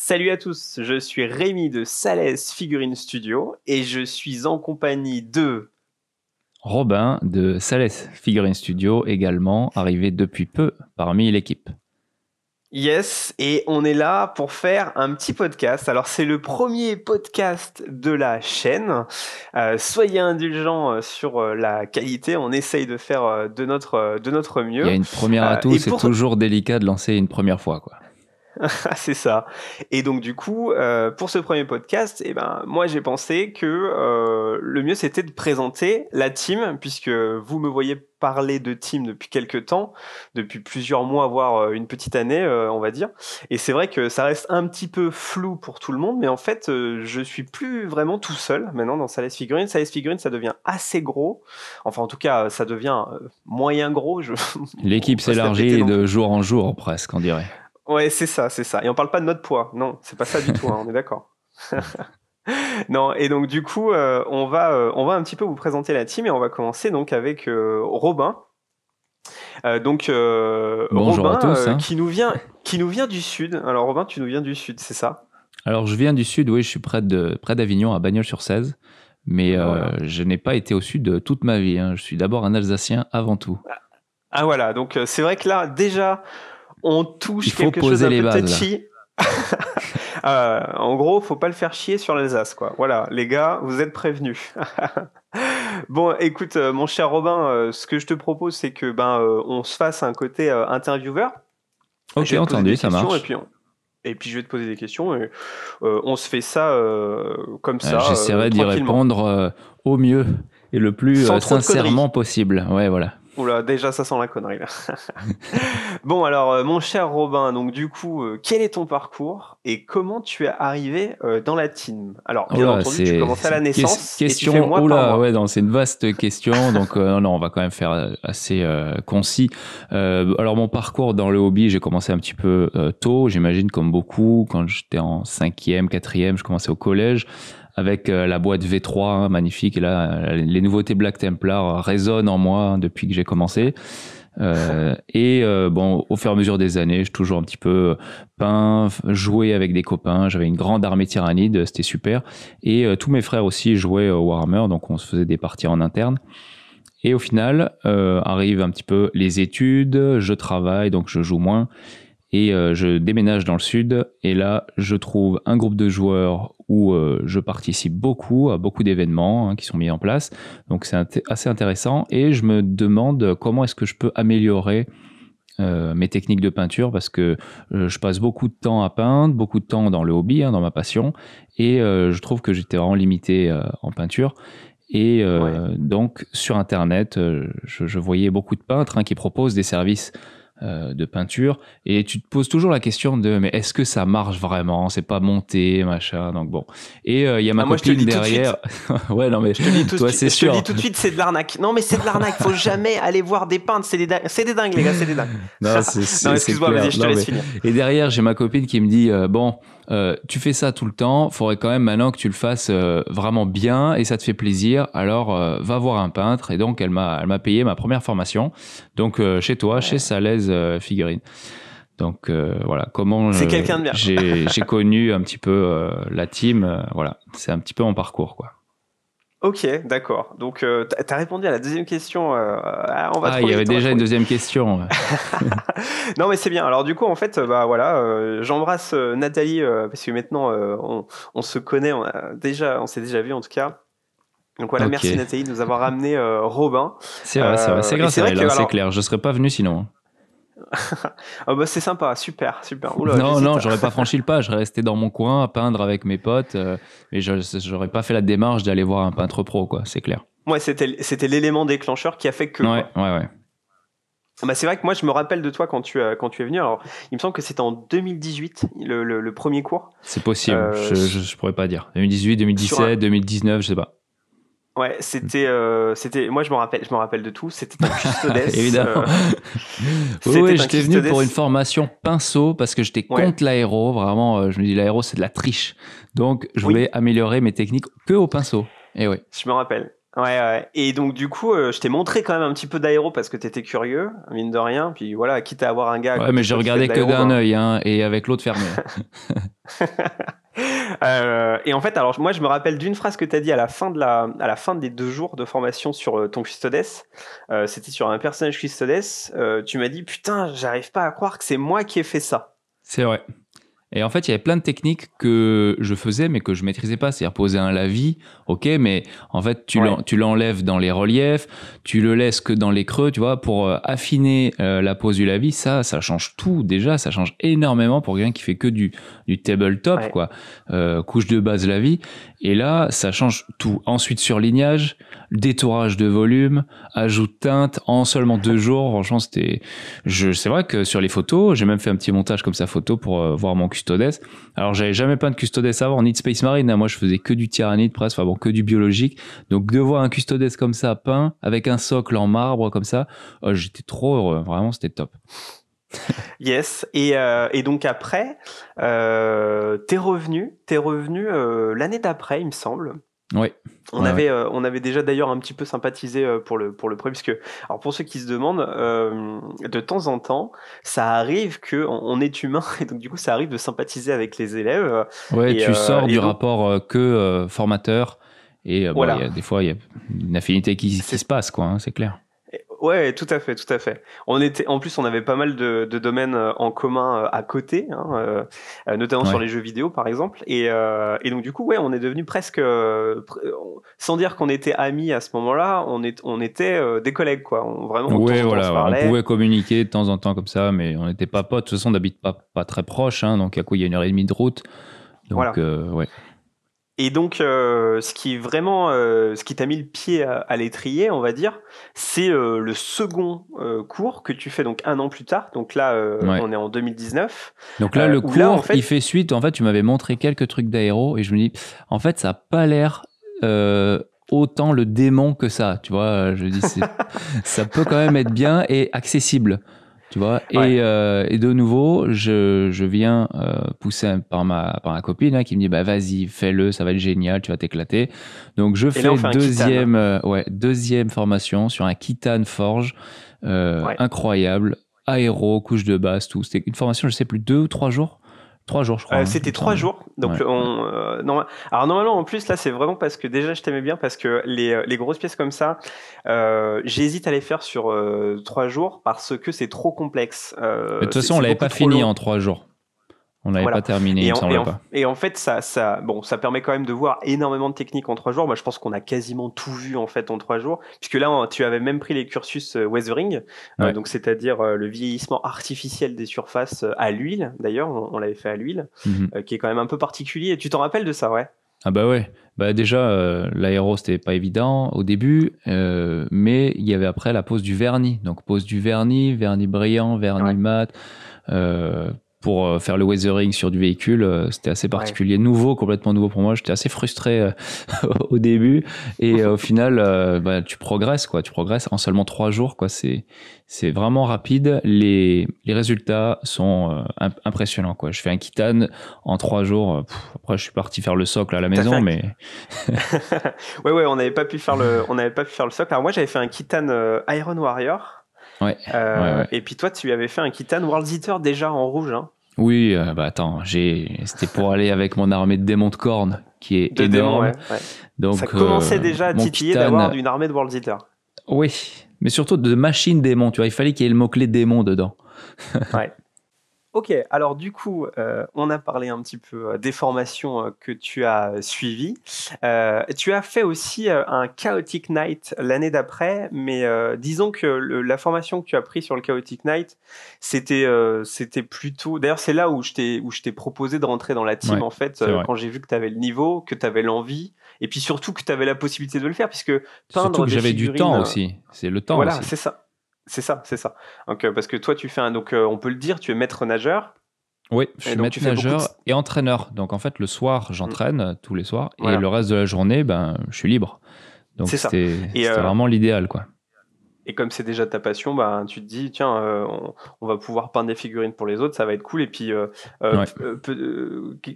Salut à tous, je suis Rémi de Sales Figurine Studio et je suis en compagnie de... Robin de Sales Figurine Studio, également arrivé depuis peu parmi l'équipe. Yes, et on est là pour faire un petit podcast. Alors c'est le premier podcast de la chaîne. Soyez indulgents sur la qualité, on essaye de faire de notre mieux. Il y a une première atout, c'est toujours délicat de lancer une première fois, quoi. C'est ça. Et donc du coup, pour ce premier podcast, moi j'ai pensé que le mieux c'était de présenter la team, puisque vous me voyez parler de team depuis quelques temps, depuis plusieurs mois, voire une petite année, on va dire. Et c'est vrai que ça reste un petit peu flou pour tout le monde, mais en fait, je suis plus vraiment tout seul maintenant dans Sales Figurine. Sales Figurine, ça devient assez gros. Enfin, en tout cas, ça devient moyen gros. L'équipe s'élargit de jour en jour, presque, on dirait. Ouais, c'est ça, c'est ça. Et on parle pas de notre poids. Non, c'est pas ça du tout, hein, on est d'accord. Non, et donc du coup, on va un petit peu vous présenter la team et on va commencer donc avec Robin. Bonjour Robin, à tous. qui nous vient du sud. Alors Robin, tu nous viens du sud, c'est ça? Alors je viens du sud, oui, je suis près d'Avignon, à Bagnols-sur-Cèze. Mais voilà. Je n'ai pas été au sud toute ma vie. Hein. Je suis d'abord un Alsacien avant tout. Ah voilà, donc c'est vrai que là, déjà... on touche quelque chose un peu touchy. En gros, faut pas le faire chier sur l'Alsace, quoi. Voilà, les gars, vous êtes prévenus. Bon, écoute, mon cher Robin, ce que je te propose, c'est que on se fasse un côté intervieweur. Ok, entendu, ça marche. Et puis je vais te poser des questions et on se fait ça comme ça. J'essaierai d'y répondre au mieux et le plus sincèrement possible. Ouais, voilà. Oula, déjà ça sent la connerie là. Bon alors mon cher Robin, donc du coup, quel est ton parcours et comment tu es arrivé dans la team? Alors bien entendu, tu commences à la naissance. Question, et tu fais mois par mois. Ouais, non, c'est une vaste question, donc non, on va quand même faire assez concis. Alors mon parcours dans le hobby, j'ai commencé un petit peu tôt, j'imagine comme beaucoup, quand j'étais en 5e, 4e, je commençais au collège. Avec la boîte V3, hein, magnifique. Et là, les nouveautés Black Templar résonnent en moi hein, depuis que j'ai commencé. Bon, au fur et à mesure des années, j'ai toujours un petit peu peint, joué avec des copains. J'avais une grande armée tyrannide, c'était super. Et tous mes frères aussi jouaient au Warhammer, donc on se faisait des parties en interne. Et au final, arrivent un petit peu les études, je travaille, donc je joue moins. Et je déménage dans le sud et là je trouve un groupe de joueurs où je participe beaucoup à beaucoup d'événements hein, qui sont mis en place, donc c'est assez intéressant et je me demande comment est-ce que je peux améliorer mes techniques de peinture parce que je passe beaucoup de temps à peindre, beaucoup de temps dans le hobby, hein, dans ma passion et je trouve que j'étais vraiment limité en peinture. Et donc sur internet je voyais beaucoup de peintres hein, qui proposent des services de peinture et tu te poses toujours la question de mais est-ce que ça marche vraiment, c'est pas monté machin, donc bon et il y a ma copine derrière. Ouais non mais je te dis tout toi c'est sûr, je te dis tout de suite c'est de l'arnaque. Non mais c'est de l'arnaque, faut jamais aller voir des peintres, c'est des dingues les gars, c'est des dingues. Non, non excuse-moi, vas-y, je te laisse finir. Et derrière j'ai ma copine qui me dit tu fais ça tout le temps, faudrait quand même maintenant que tu le fasses vraiment bien et ça te fait plaisir, alors va voir un peintre. Et donc elle m'a payé ma première formation donc chez toi, chez Sales Figurine. Donc voilà comment c'est quelqu'un de bien. j'ai connu un petit peu la team, voilà, c'est un petit peu mon parcours quoi. Ok, d'accord. Donc, tu as répondu à la deuxième question. Il y avait déjà une deuxième question. Non, mais c'est bien. Alors, du coup, en fait, voilà, j'embrasse Nathalie parce que maintenant, on se connaît. On s'est déjà vu en tout cas. Donc voilà, Merci Nathalie de nous avoir ramené Robin. C'est vrai, c'est grâce à elle, c'est clair. Je serais pas venu sinon. C'est sympa, super. Oula, non, j'aurais pas franchi le pas, je serais resté dans mon coin à peindre avec mes potes, mais j'aurais pas fait la démarche d'aller voir un peintre pro, quoi, c'est clair. Ouais, c'était l'élément déclencheur qui a fait que. Ouais. C'est vrai que moi je me rappelle de toi quand tu es venu. Alors, il me semble que c'était en 2018 le premier cours. C'est possible, je pourrais pas dire. 2018, 2017, 2019, je sais pas. Ouais, c'était moi je me rappelle de tout, c'était un custodes. Évidemment. Oui, j'étais venu pour une formation pinceau parce que j'étais contre l'aéro, vraiment je me dis l'aéro c'est de la triche. Donc je voulais améliorer mes techniques que au pinceau. Et oui. Je me rappelle. Ouais, ouais. Et donc du coup, je t'ai montré quand même un petit peu d'aéro parce que t'étais curieux, mine de rien. Puis voilà, quitte à avoir un gars à Ouais, côté mais de j'ai toi qui fait de regardé que l'aéro, d'un ben. œil, hein, et avec l'autre fermé. Et en fait, alors moi, je me rappelle d'une phrase que tu as dit à la fin des 2 jours de formation sur ton Custodes. C'était sur un personnage Custodes. Tu m'as dit, putain, j'arrive pas à croire que c'est moi qui ai fait ça. C'est vrai. Et en fait, il y avait plein de techniques que je faisais, mais que je maîtrisais pas. C'est-à-dire poser un lavis, ok, mais en fait, Ouais, tu l'enlèves dans les reliefs, tu le laisses que dans les creux, tu vois, pour affiner la pose du lavis. Ça change tout. Déjà, ça change énormément pour quelqu'un qui fait que du tabletop, ouais. quoi. Couche de base lavis. Et là, ça change tout. Ensuite, surlignage, détourage de volume, ajout de teinte en seulement 2 jours. Franchement, c'est vrai que sur les photos, j'ai même fait un petit montage comme ça photo pour voir mon Custodes. Alors, j'avais jamais peint de Custodes avant, ni de Space Marine, hein. Moi, je faisais que du Tyrannide presque, enfin bon, que du biologique. Donc, de voir un Custodes comme ça peint, avec un socle en marbre comme ça, j'étais trop heureux. Vraiment, c'était top. Yes. Et donc après, t'es revenu l'année d'après, il me semble. Ouais. On Ouais, ouais. avait, on avait déjà d'ailleurs un petit peu sympathisé pour le premier, puisque, alors pour ceux qui se demandent, de temps en temps, ça arrive que on est humain, et donc du coup, ça arrive de sympathiser avec les élèves. Ouais, Et, tu sors du et donc, rapport que formateur. Et bah, voilà, des fois, il y a une affinité qui se c'est passe, quoi, hein, c'est clair. ouais, tout à fait, tout à fait. En plus, on avait pas mal de domaines en commun à côté, hein, notamment sur Ouais. les jeux vidéo, par exemple. Et donc, du coup, ouais, on est devenu presque, sans dire qu'on était amis à ce moment-là, on était des collègues, quoi. Vraiment, de temps Ouais, en temps, on se voilà, on parlait. pouvait communiquer de temps en temps comme ça, mais on n'était pas potes. De toute façon, on n'habite pas très proche, hein, donc à quoi il y a 1 heure et demie de route. Donc, Voilà. ouais. Et donc, ce qui t'a mis le pied à l'étrier, on va dire, c'est le second cours que tu fais donc 1 an plus tard. Donc là, Ouais. on est en 2019, Donc là, le où là, en cours, il fait, fait suite. En fait, tu m'avais montré quelques trucs d'aéro et je me dis, en fait, ça n'a pas l'air euh, autant le démon que ça. Tu vois, je dis, ça peut quand même être bien et accessible. Tu vois, ouais. et de nouveau, je viens poussé par ma copine hein, qui me dit, bah vas-y, fais-le, ça va être génial, tu vas t'éclater. Donc je Et là, on fais fait un kitane. deuxième formation sur un Kitane Forge, Ouais. incroyable, aéro, couche de base, tout. C'était une formation, je sais plus, 2 ou 3 jours. 3 jours, je crois, hein, il C'était me trois semble. jours. Donc, Ouais, ouais. alors normalement, en plus, là, c'est vraiment parce que déjà, je t'aimais bien parce que les grosses pièces comme ça, j'hésite à les faire sur 3 jours parce que c'est trop complexe. Mais de toute façon, on C'est l'avait beaucoup pas trop fini long. en 3 jours. On l'avait pas Voilà. terminé, il Et me en, et semble en, pas. et en fait, bon, ça permet quand même de voir énormément de techniques en 3 jours. Moi, je pense qu'on a quasiment tout vu en fait en 3 jours, puisque là, tu avais même pris les cursus weathering, Ouais. donc c'est-à-dire le vieillissement artificiel des surfaces à l'huile. D'ailleurs, on l'avait fait à l'huile, Mhm. qui est quand même un peu particulier. Tu t'en rappelles de ça, ouais? Ah bah ouais, bah déjà l'aéro c'était pas évident au début, mais il y avait après la pose du vernis, donc pose du vernis, vernis brillant, vernis Ouais, mat, euh, pour faire le weathering sur du véhicule, c'était assez ouais. particulier, nouveau, complètement nouveau pour moi, j'étais assez frustré au début, et au final bah, tu progresses quoi, tu progresses en seulement 3 jours quoi, c'est vraiment rapide, les résultats sont impressionnants quoi. Je fais un kitane en 3 jours. Après, je suis parti faire le socle à la T'as fait maison, un... mais Ouais, ouais, on n'avait pas pu faire le socle. Alors moi, j'avais fait un Kitan Iron Warrior. ouais, ouais, ouais. Et puis toi, tu avais fait un Kitan World Eater déjà en rouge, hein, Oui, bah attends, c'était pour aller avec mon armée de démons de cornes qui est de démon, énorme. ouais, ouais. Ça Donc, commençait déjà à mon titiller d'avoir kitane, une armée de World Eater. oui, mais surtout de machines démons, tu vois, il fallait qu'il y ait le mot-clé démon dedans. Ouais. Ok, alors du coup, on a parlé un petit peu des formations que tu as suivies. Tu as fait aussi un Chaotic Knight l'année d'après, mais disons que la formation que tu as pris sur le Chaotic Knight, c'était plutôt... D'ailleurs, c'est là où je t'ai proposé de rentrer dans la team, Ouais, en fait, c'est vrai. quand j'ai vu que tu avais le niveau, que tu avais l'envie, et puis surtout que tu avais la possibilité de le faire, puisque Surtout peindre que des j'avais du temps figurines... aussi. C'est le temps Voilà, aussi. c'est ça. C'est ça, c'est ça. Donc, parce que toi, tu fais un... Donc, on peut le dire, tu es maître nageur. Oui, je Et suis donc tu maître fais beaucoup de... nageur et entraîneur. Donc en fait, le soir, Mm. j'entraîne tous les soirs et le Voilà, reste de la journée, ben, je suis libre. Donc c'est ça. c'était Et, vraiment l'idéal, quoi. Et comme c'est déjà ta passion, bah, tu te dis, tiens, on va pouvoir peindre des figurines pour les autres, ça va être cool. Et puis,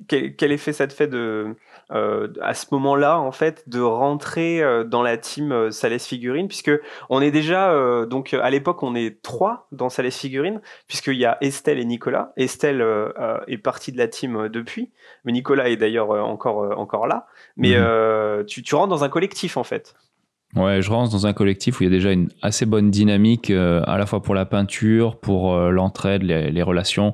quel effet ça te fait à ce moment-là, en fait, de rentrer dans la team Salès Figurines, puisque on est déjà, donc à l'époque, on est 3 dans Salès Figurines, puisqu'il y a Estelle et Nicolas. Estelle est partie de la team depuis, mais Nicolas est d'ailleurs encore là. Mais tu rentres dans un collectif, en fait. Ouais, je rentre dans un collectif où il y a déjà une assez bonne dynamique, à la fois pour la peinture, pour l'entraide, les relations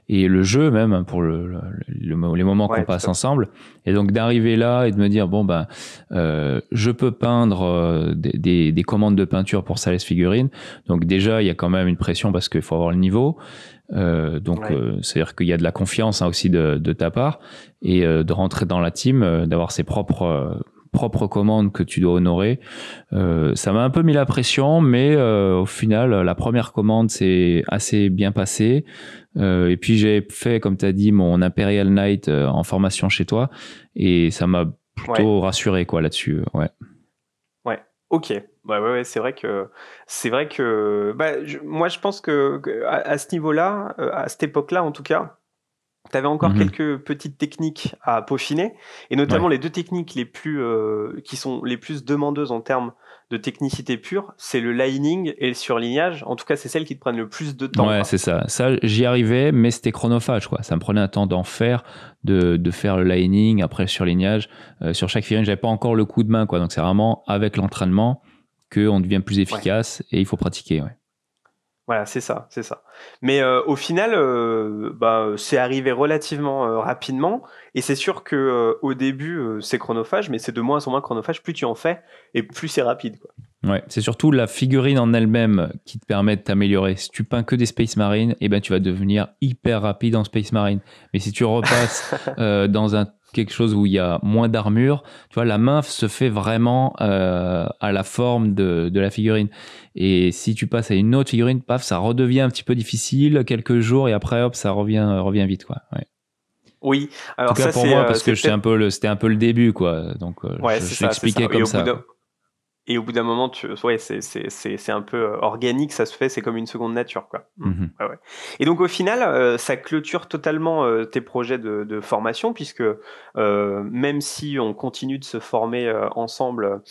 et le jeu même, pour les moments qu'on passe ensemble. Et donc d'arriver là et de me dire, bon ben, je peux peindre des commandes de peinture pour Salès Figurines. Donc déjà, il y a quand même une pression parce qu'il faut avoir le niveau. C'est-à-dire qu'il y a de la confiance aussi de ta part et de rentrer dans la team, d'avoir ses propres commandes que tu dois honorer. Ça m'a un peu mis la pression, mais au final, la première commande s'est assez bien passée. Et puis j'ai fait, comme tu as dit, mon Imperial Knight en formation chez toi, et ça m'a plutôt rassuré quoi là-dessus. Ouais. Ok. Ouais, c'est vrai que moi je pense que à ce niveau-là, à cette époque-là en tout cas, tu avais encore quelques petites techniques à peaufiner, et notamment les deux techniques qui sont les plus demandeuses en termes de technicité pure, c'est le lining et le surlignage. En tout cas, c'est celles qui te prennent le plus de temps. Ouais, c'est ça. Ça, j'y arrivais, mais c'était chronophage, quoi. Ça me prenait un temps d'en faire, de faire le lining, après le surlignage. Sur chaque figurine, j'avais pas encore le coup de main, quoi. Donc c'est vraiment avec l'entraînement qu'on devient plus efficace, et il faut pratiquer, ouais. Voilà, c'est ça. Mais au final, c'est arrivé relativement rapidement, et c'est sûr que au début, c'est chronophage, mais c'est de moins en moins chronophage. Plus tu en fais, et plus c'est rapide, quoi. Ouais, c'est surtout la figurine en elle-même qui te permet de t'améliorer. Si tu peins que des Space Marines, tu vas devenir hyper rapide en Space Marine. Mais si tu repasses dans quelque chose où il y a moins d'armure, tu vois, la main se fait vraiment à la forme de la figurine. Et si tu passes à une autre figurine, paf, ça redevient un petit peu difficile quelques jours, et après, hop, ça revient vite, quoi. Ouais. Oui, alors en tout cas, pour moi, parce que c'était un peu le début, quoi. Donc, je l'expliquais comme ça. Et au bout d'un moment, c'est un peu organique, ça se fait, c'est comme une seconde nature, quoi. Ouais. Et donc au final, ça clôture totalement tes projets de formation, puisque même si on continue de se former ensemble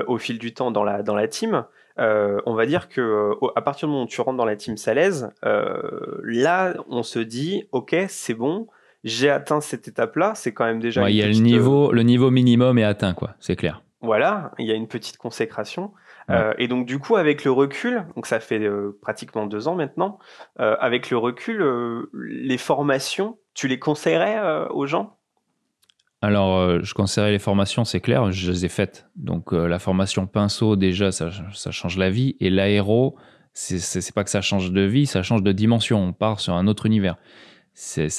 au fil du temps dans la team, on va dire que à partir du moment où tu rentres dans la team Salaise, là, on se dit, ok, c'est bon, j'ai atteint cette étape-là, c'est quand même déjà il y a le niveau minimum est atteint, quoi, c'est clair. Voilà, il y a une petite consécration. Et donc du coup, avec le recul, donc ça fait pratiquement 2 ans maintenant, avec le recul, les formations, tu les conseillerais aux gens ? Alors, je conseillerais les formations, c'est clair, je les ai faites. Donc la formation pinceau, déjà, ça change la vie. Et l'aéro, c'est pas que ça change de vie, ça change de dimension. On part sur un autre univers. C'est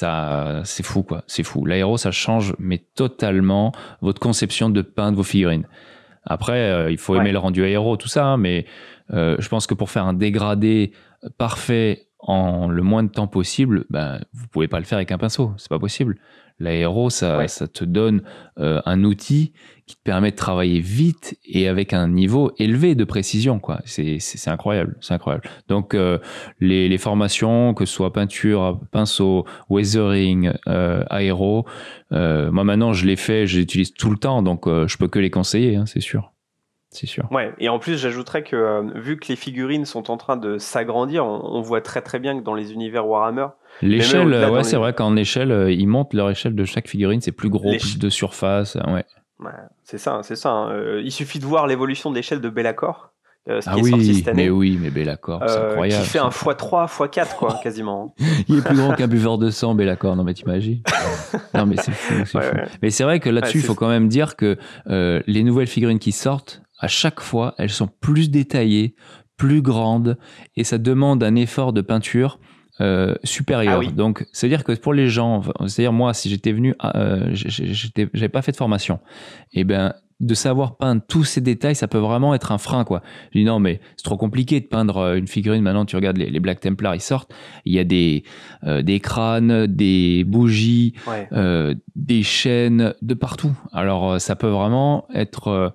fou, quoi. C'est fou. L'aéro, ça change, mais totalement, votre conception de peindre vos figurines. Après, il faut aimer le rendu aéro, tout ça, hein, mais je pense que pour faire un dégradé parfait en le moins de temps possible, vous pouvez pas le faire avec un pinceau, c'est pas possible. L'aéro, ça te donne un outil qui te permet de travailler vite et avec un niveau élevé de précision, quoi. C'est incroyable, c'est incroyable. Donc les formations, que ce soit peinture, pinceau, weathering, aéro, moi maintenant je les fais, je les utilise tout le temps, donc je peux que les conseiller, hein, c'est sûr. C'est sûr. Ouais, et en plus, j'ajouterais que vu que les figurines sont en train de s'agrandir, on voit très très bien que dans les univers Warhammer, l'échelle, c'est vrai qu'en échelle, ils montent leur échelle de chaque figurine, c'est plus gros, plus de surface, ouais. C'est ça. Il suffit de voir l'évolution de l'échelle de Be'lakor, qui est sorti cette année. Mais Be'lakor, c'est incroyable. Qui fait un x3, x4, quoi, quasiment. Il est plus grand qu'un buveur de sang, Be'lakor, non mais t'imagines. Non mais c'est fou, fou. Mais c'est vrai que là-dessus, il faut quand même dire que les nouvelles figurines qui sortent, à chaque fois, elles sont plus détaillées, plus grandes, et ça demande un effort de peinture supérieur. Donc, c'est-à-dire que pour les gens, c'est-à-dire moi, si j'étais venu, j'avais pas fait de formation, et de savoir peindre tous ces détails, ça peut vraiment être un frein, quoi. Je dis non, mais c'est trop compliqué de peindre une figurine. Maintenant, tu regardes les Black Templars, ils sortent, il y a des crânes, des bougies, des chaînes de partout. Alors, ça peut vraiment être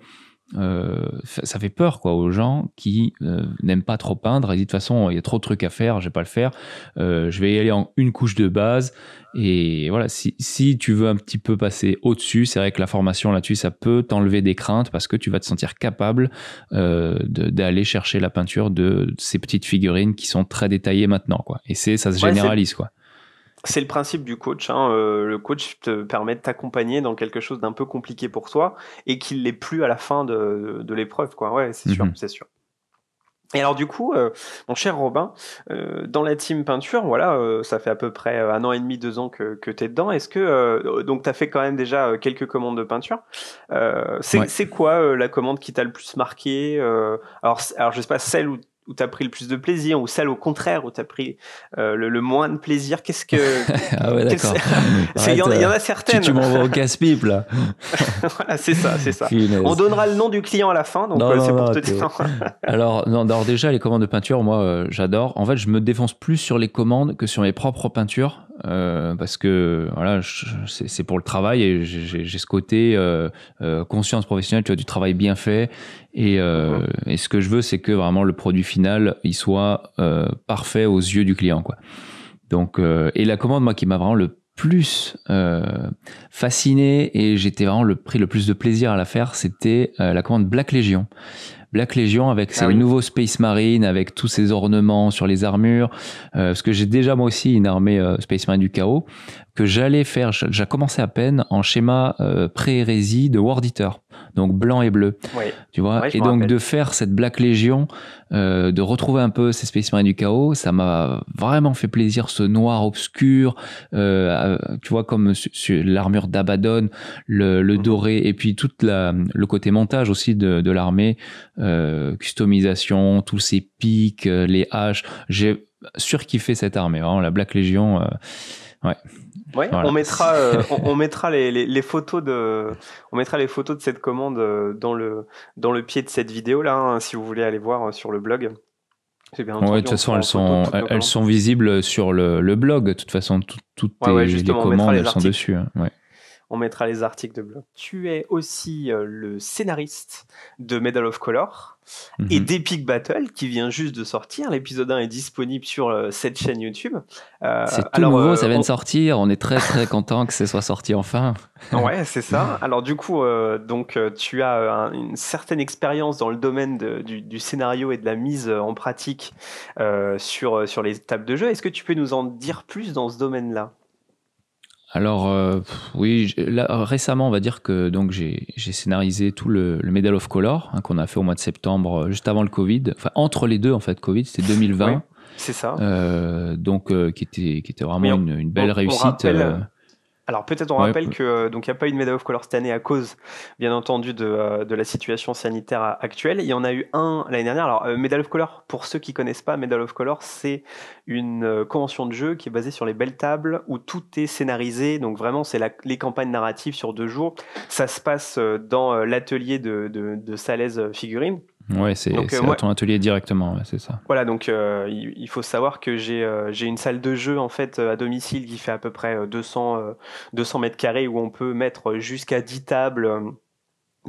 ça fait peur quoi aux gens qui n'aiment pas trop peindre. Ils disent de toute façon il y a trop de trucs à faire, je vais pas le faire. Je vais y aller en une couche de base. Et voilà, si tu veux un petit peu passer au-dessus, c'est vrai que la formation là-dessus, ça peut t'enlever des craintes parce que tu vas te sentir capable d'aller chercher la peinture de ces petites figurines qui sont très détaillées maintenant, quoi. Et ça se généralise, quoi. C'est le principe du coach. Hein. Le coach te permet de t'accompagner dans quelque chose d'un peu compliqué pour toi et qu'il l'est plus à la fin de l'épreuve, quoi. Ouais, c'est sûr, c'est sûr. Et alors du coup, mon cher Robin, dans la team peinture, voilà, ça fait à peu près 1 an et demi, 2 ans que tu es dedans. Est-ce que donc tu as fait quand même déjà quelques commandes de peinture. C'est quoi la commande qui t'a le plus marqué alors je sais pas, celle où tu as pris le plus de plaisir ou celle au contraire où tu as pris le moins de plaisir. Qu'est-ce que ah ouais, d'accord. Il y en a certaines. Tu m'envoies au casse-pipe là. Voilà, c'est ça. On donnera le nom du client à la fin, donc c'est pour te dire. Alors déjà les commandes de peinture, moi j'adore. En fait, je me défonce plus sur les commandes que sur mes propres peintures. Parce que voilà, c'est pour le travail et j'ai ce côté conscience professionnelle, tu vois, du travail bien fait et ce que je veux, c'est que vraiment le produit final il soit parfait aux yeux du client, quoi. Donc et la commande, moi, qui m'a vraiment le plus fasciné et j'étais vraiment pris le plus de plaisir à la faire, c'était la commande Black Legion. Black Legion avec ses nouveaux Space Marine, avec tous ces ornements sur les armures, parce que j'ai déjà moi aussi une armée Space Marine du chaos que j'allais faire, j'ai commencé à peine en schéma pré-hérésie de War Eater, donc blanc et bleu, tu vois, et donc de faire cette Black Legion, de retrouver un peu ces Space Marine du chaos, ça m'a vraiment fait plaisir, ce noir obscur, tu vois, comme sur l'armure d'Abaddon, le doré, et puis tout le côté montage aussi de l'armée, customisation, tous ces pics, les haches. J'ai surkiffé cette armée, vraiment la Black Legion. Ouais, voilà. on mettra les photos de cette commande dans le pied de cette vidéo là, hein, si vous voulez aller voir sur le blog. Ouais, de toute façon, elles sont visibles sur le blog. De toute façon, toutes les commandes, elles sont dessus. Hein. Ouais. On mettra les articles de blog. Tu es aussi le scénariste de Medal of Color et d'Epic Battle qui vient juste de sortir. L'épisode 1 est disponible sur cette chaîne YouTube. C'est tout nouveau, ça vient de sortir. On est très très content que ce soit sorti enfin. Ouais, c'est ça. Alors du coup, tu as une certaine expérience dans le domaine du scénario et de la mise en pratique sur les tables de jeu. Est-ce que tu peux nous en dire plus dans ce domaine-là ? Alors oui, là, récemment on va dire que donc j'ai scénarisé tout le Medal of Color, hein, qu'on a fait au mois de septembre, juste avant le Covid, enfin entre les deux en fait, Covid, c'était 2020. Oui, c'est ça. Donc qui était vraiment une belle réussite. Alors peut-être on rappelle que donc il n'y a pas eu de Medal of Color cette année à cause, bien entendu, de la situation sanitaire actuelle. Il y en a eu un l'année dernière. Alors Medal of Color, pour ceux qui connaissent pas, Medal of Color, c'est une convention de jeu qui est basée sur les belles tables où tout est scénarisé. Donc vraiment, c'est les campagnes narratives sur 2 jours. Ça se passe dans l'atelier de Salaise Figurines. Ouais, c'est à ton atelier directement, ouais, c'est ça. Voilà, donc il faut savoir que j'ai une salle de jeu en fait à domicile qui fait à peu près 200 mètres carrés où on peut mettre jusqu'à 10 tables.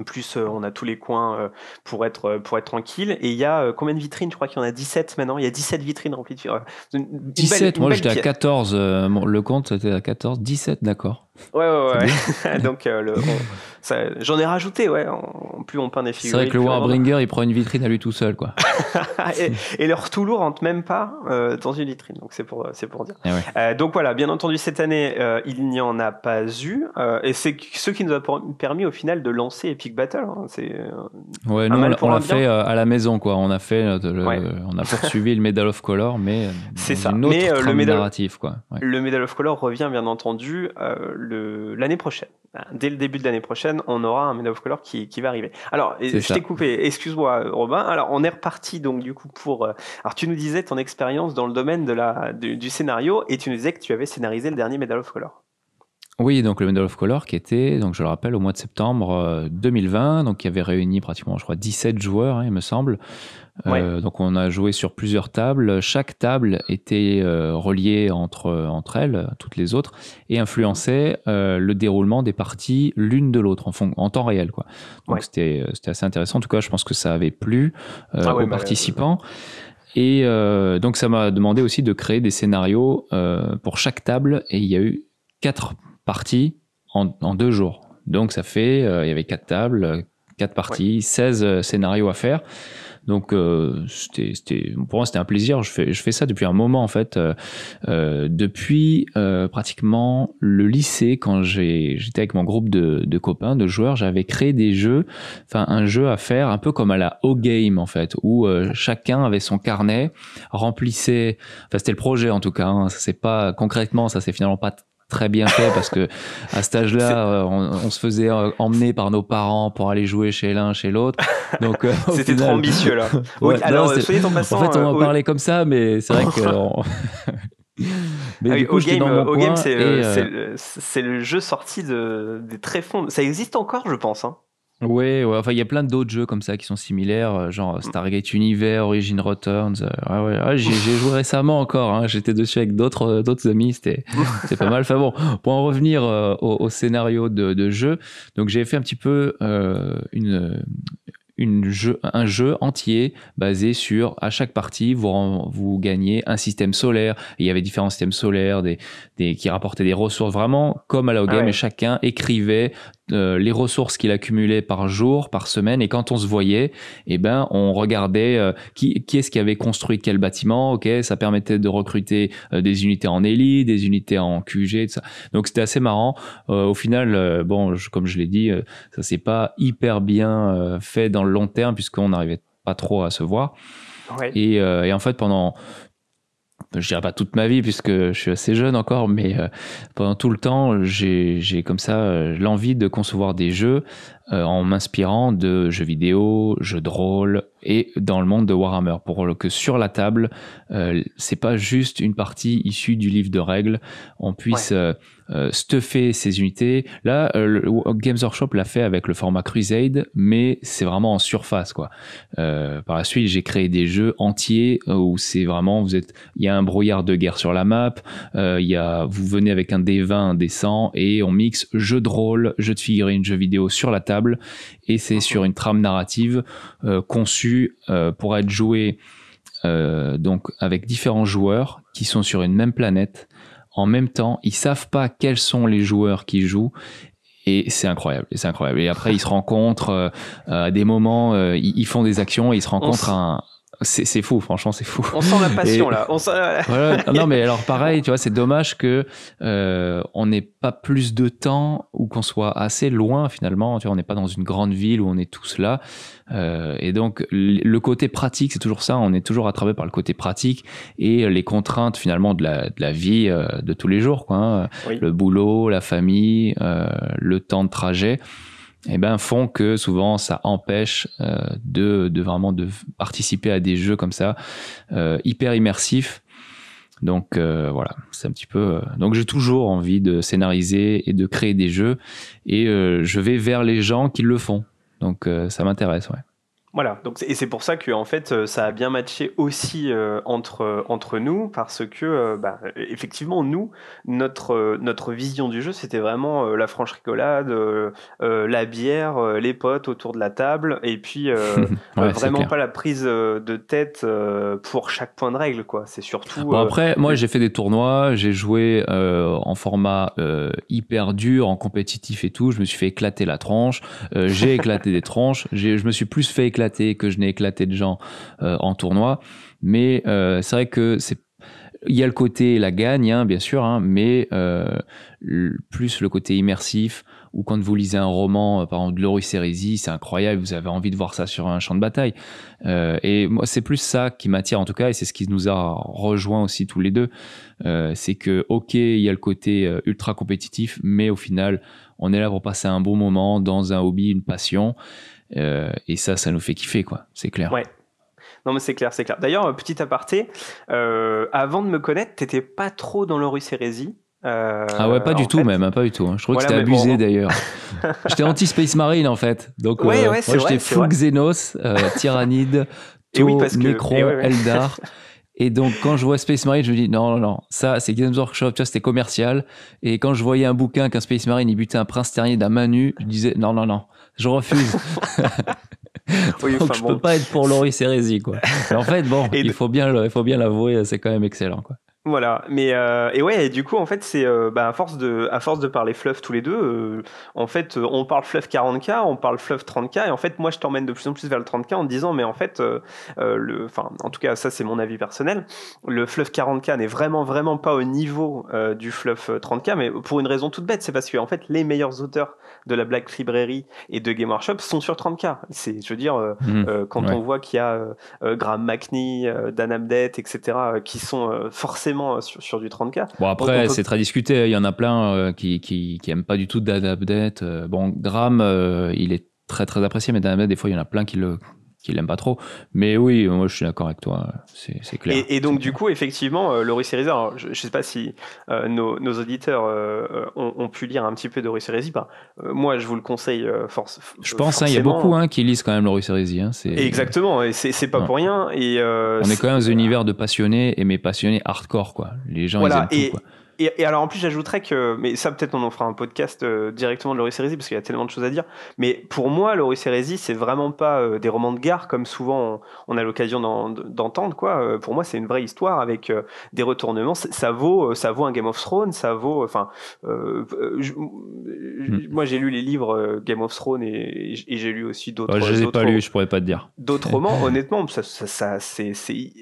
Plus on a tous les coins pour être tranquille. Et il y a combien de vitrines ? Je crois qu'il y en a 17 maintenant. Il y a 17 vitrines remplies de figurines. 17, moi j'étais à 14. Le compte c'était à 14. 17, d'accord. Ouais. Donc j'en ai rajouté, ouais. Plus on peint des figurines. C'est vrai que le Warbringer il prend une vitrine à lui tout seul, quoi. et leur Toulouse rentre même pas dans une vitrine. Donc c'est pour dire. Ouais. Donc voilà, bien entendu cette année il n'y en a pas eu. Et c'est ce qui nous a permis au final de lancer Epic Battle. Hein. Nous on l'a fait à la maison, quoi. On a fait on a poursuivi le Medal of Color, mais c'est ça. Une autre trame narrative, quoi. Ouais. Le Medal of Color revient bien entendu l'année prochaine. Dès le début de l'année prochaine, on aura un Medal of Color qui va arriver. Alors, je t'ai coupé, excuse-moi Robin. Alors, on est reparti donc du coup pour... Alors, tu nous disais ton expérience dans le domaine du scénario et tu nous disais que tu avais scénarisé le dernier Medal of Color. Oui, donc le Medal of Color qui était, donc je le rappelle, au mois de septembre 2020, donc qui avait réuni pratiquement, je crois, 17 joueurs, hein, il me semble. Ouais, Donc on a joué sur plusieurs tables. Chaque table était reliée entre elles, toutes les autres, et mhm, influençait le déroulement des parties l'une de l'autre en temps réel, quoi. Donc ouais. c'était assez intéressant. En tout cas, je pense que ça avait plu Ah ouais, aux bah, participants. Et donc ça m'a demandé aussi de créer des scénarios pour chaque table, et il y a eu 4 parties en 2 jours. Donc ça fait, il y avait 4 tables, 4 ouais. parties, 16 scénarios à faire. Donc pour moi c'était un plaisir. Je fais ça depuis un moment en fait, depuis pratiquement le lycée, quand j'étais avec mon groupe de copains, de joueurs, j'avais créé des jeux, enfin un jeu à faire un peu comme à la O-Game en fait, où chacun avait son carnet, remplissait, enfin c'était le projet en tout cas, hein, ça c'est pas concrètement, ça c'est finalement pas très bien fait parce que à cet C'est- âge-là, on se faisait emmener par nos parents pour aller jouer chez l'un, chez l'autre. Donc au C'était trop final, ambitieux là. ouais, non, Alors, soyez en en passant, fait, on en parlait comme ça, mais c'est vrai que. Ah Mais oui, du coup, j'étais dans mon Au game, coin et. c'est le jeu sorti des tréfonds. Ça existe encore, je pense. Hein. Ouais, ouais, enfin, il y a plein d'autres jeux comme ça qui sont similaires, genre Stargate Universe, Origin Returns. Ouais, ouais, ouais, j'ai joué récemment encore, hein, j'étais dessus avec d'autres amis, c'était pas mal. Enfin bon, pour en revenir au scénario de jeu, donc j'ai fait un petit peu un jeu entier basé sur, à chaque partie, vous gagnez un système solaire. Et il y avait différents systèmes solaires qui rapportaient des ressources, vraiment comme à la Ah game, et ouais. chacun écrivait les ressources qu'il accumulait par jour, par semaine. Et quand on se voyait, eh ben, on regardait qui est-ce qui avait construit quel bâtiment. Ok, ça permettait de recruter des unités en élite, des unités en QG, tout ça. Donc c'était assez marrant. Au final, bon, comme je l'ai dit, ça s'est pas hyper bien fait dans le long terme, puisqu'on n'arrivait pas trop à se voir. Ouais. Et en fait, pendant, je dirais pas toute ma vie, puisque je suis assez jeune encore, mais pendant tout le temps, j'ai comme ça l'envie de concevoir des jeux en m'inspirant de jeux vidéo, jeux de rôle et dans le monde de Warhammer, pour que sur la table, c'est pas juste une partie issue du livre de règles, on Ouais. puisse stuffer ces unités. Là, Games Workshop l'a fait avec le format Crusade, mais c'est vraiment en surface, quoi. Par la suite, j'ai créé des jeux entiers où c'est vraiment, il y a un brouillard de guerre sur la map, vous venez avec un D20, un D100 et on mixe jeu de rôle, jeu de figurines, jeu vidéo sur la table, et c'est Mhm. sur une trame narrative conçue pour être jouée donc avec différents joueurs qui sont sur une même planète. En même temps, ils savent pas quels sont les joueurs qui jouent, et c'est incroyable. Et c'est incroyable. Et après, ils se rencontrent à des moments, ils font des actions et ils se On, rencontrent s- c'est fou, franchement, c'est fou. on sent la passion Et là. voilà. Non, mais alors pareil, tu vois, c'est dommage que on n'ait pas plus de temps ou qu'on soit assez loin finalement. Tu vois, on n'est pas dans une grande ville où on est tous là. Et donc le côté pratique, c'est toujours ça. On est toujours attrapé par le côté pratique et les contraintes finalement de la vie de tous les jours, quoi, hein. Oui. Le boulot, la famille, le temps de trajet, eh ben, font que souvent ça empêche de vraiment de participer à des jeux comme ça, hyper immersifs. Donc voilà, c'est un petit peu. Donc j'ai toujours envie de scénariser et de créer des jeux, et je vais vers les gens qui le font. Donc ça m'intéresse, ouais. Voilà, donc, et c'est pour ça que en fait, ça a bien matché aussi entre nous, parce que bah, effectivement, nous, notre vision du jeu, c'était vraiment la franche rigolade, la bière, les potes autour de la table, et puis Ouais, c'est vraiment clair. pas la prise de tête pour chaque point de règle, quoi. C'est surtout Bon après, moi le- j'ai fait des tournois, j'ai joué en format hyper dur, en compétitif et tout. Je me suis fait éclater la tronche, j'ai éclaté des tronches. Je me suis plus fait éclater que je n'ai éclaté de gens en tournoi. Mais c'est vrai que il y a le côté la gagne, hein, bien sûr, hein, mais plus le côté immersif, ou quand vous lisez un roman, par exemple de Loris Hérésie, c'est incroyable, vous avez envie de voir ça sur un champ de bataille. Et moi, c'est plus ça qui m'attire en tout cas, et c'est ce qui nous a rejoints aussi tous les deux. C'est que, ok, il y a le côté ultra compétitif, mais au final, on est là pour passer un bon moment dans un hobby, une passion, et ça nous fait kiffer, quoi, c'est clair. Ouais. Non mais c'est clair, c'est clair. D'ailleurs, petit aparté, avant de me connaître, t'étais pas trop dans l'Horus Hérésie. Ah ouais, pas du tout fait. même, hein, pas du tout. Hein. Je trouvais que Voilà, c'était mais abusé bon. d'ailleurs. J'étais anti-Space Marine en fait. Donc Ouais, moi c'est vrai, j'étais c'est full vrai. Xenos, Tyrannide, Et oui, Tau, parce que, et Necron, ouais, ouais. Eldar. Et donc quand je vois Space Marine, je me dis non, non, non, ça c'est Games Workshop, tu vois, c'était commercial. Et quand je voyais un bouquin qu'un Space Marine il butait un prince terrier d'un main nue, je disais non, non, non, je refuse. Oui, Donc enfin je peux bon. pas être pour Loris Hérésie quoi. Mais en fait bon, Et, il faut bien l'avouer, c'est quand même excellent quoi. Voilà, mais et ouais, et du coup en fait c'est à force de parler fluff tous les deux, en fait on parle fluff 40K, on parle fluff 30K, et en fait moi je t'emmène de plus en plus vers le 30K en te disant mais en fait enfin en tout cas ça c'est mon avis personnel, le fluff 40K n'est vraiment pas au niveau du fluff 30K, mais pour une raison toute bête, c'est parce que en fait les meilleurs auteurs de la Black Library et de Game Workshop sont sur 30K. C'est, je veux dire, quand on Ouais. voit qu'il y a Graham McNee, Dan Abnett, etc., qui sont forcément sur du 30K. Bon On après peut... c'est très discuté, il y en a plein qui aiment pas du tout Dan Abnett. Bon Graham il est très très apprécié, mais Dan Abnett des fois il y en a plein qui l'aiment pas trop. Mais oui, moi je suis d'accord avec toi, c'est clair. Et C'est donc du clair. coup effectivement Loris Hérésie, alors je sais pas si nos auditeurs ont pu lire un petit peu de Loris Hérésie, ben, moi je vous le conseille Je pense, hein, il y a beaucoup forcément. hein, qui lisent quand même Loris Hérésie. Hein, Exactement, et c'est pas ouais. pour rien. Et On est quand même dans un univers de passionnés, mais passionnés hardcore quoi. Les gens ils voilà, aiment tout quoi. et alors en plus j'ajouterais que, mais ça peut-être on en fera un podcast directement de Loris Hérésie parce qu'il y a tellement de choses à dire, mais pour moi Loris Hérésie c'est vraiment pas des romans de gare comme souvent on a l'occasion d'entendre quoi. Pour moi c'est une vraie histoire avec des retournements, ça vaut un Game of Thrones, ça vaut, enfin moi j'ai lu les livres Game of Thrones et j'ai lu aussi Je les ai pas lus, je pourrais pas te dire. d'autres romans. Honnêtement c'est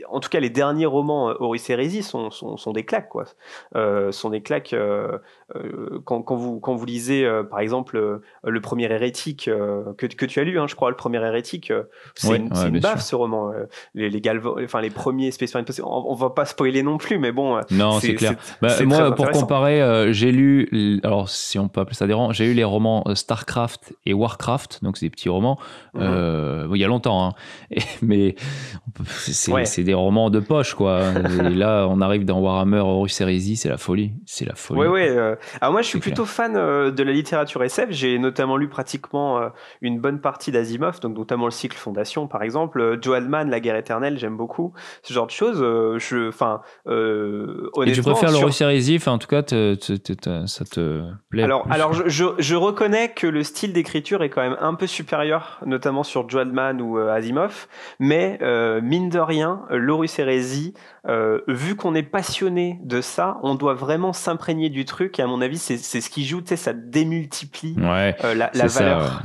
en tout cas les derniers romans Horus Heresy sont des claques quoi, sont des claques quand vous lisez par exemple le premier hérétique que tu as lu, hein, je crois, le premier hérétique, Oui, c'est ouais, une bien baffe sûr. ce roman, enfin les premiers Space Marine Posse, on va pas spoiler non plus, mais bon Non, c'est clair. Bah, c'est très moi, pour intéressant. comparer, j'ai lu, alors si on peut appeler ça des romans, j'ai lu les romans Starcraft et Warcraft, donc c'est des petits romans, Mhm. bon, il y a longtemps, hein. Mais Ouais. c'est des romans de poche, quoi. Et là, on arrive dans Warhammer Horus Heresy, c'est la Ouais, folie, ouais. quoi. Alors moi, je suis C'est clair. plutôt fan de la littérature SF. J'ai notamment lu pratiquement une bonne partie d'Asimov, donc notamment le cycle Fondation, par exemple. Joe Haldeman, La Guerre éternelle, j'aime beaucoup ce genre de choses. Et tu Honnêtement, préfères sur l'Horus Heresy, enfin, en tout cas, ça te plaît plus, alors quoi. je reconnais que le style d'écriture est quand même un peu supérieur, notamment sur Joe Haldeman ou Asimov, mais mine de rien, l'Horus Heresy, vu qu'on est passionné de ça, on doit vraiment s'imprégner du truc, et à mon avis, c'est ce qui joue, tu sais, ça démultiplie Ouais, la c'est ça, ouais. valeur.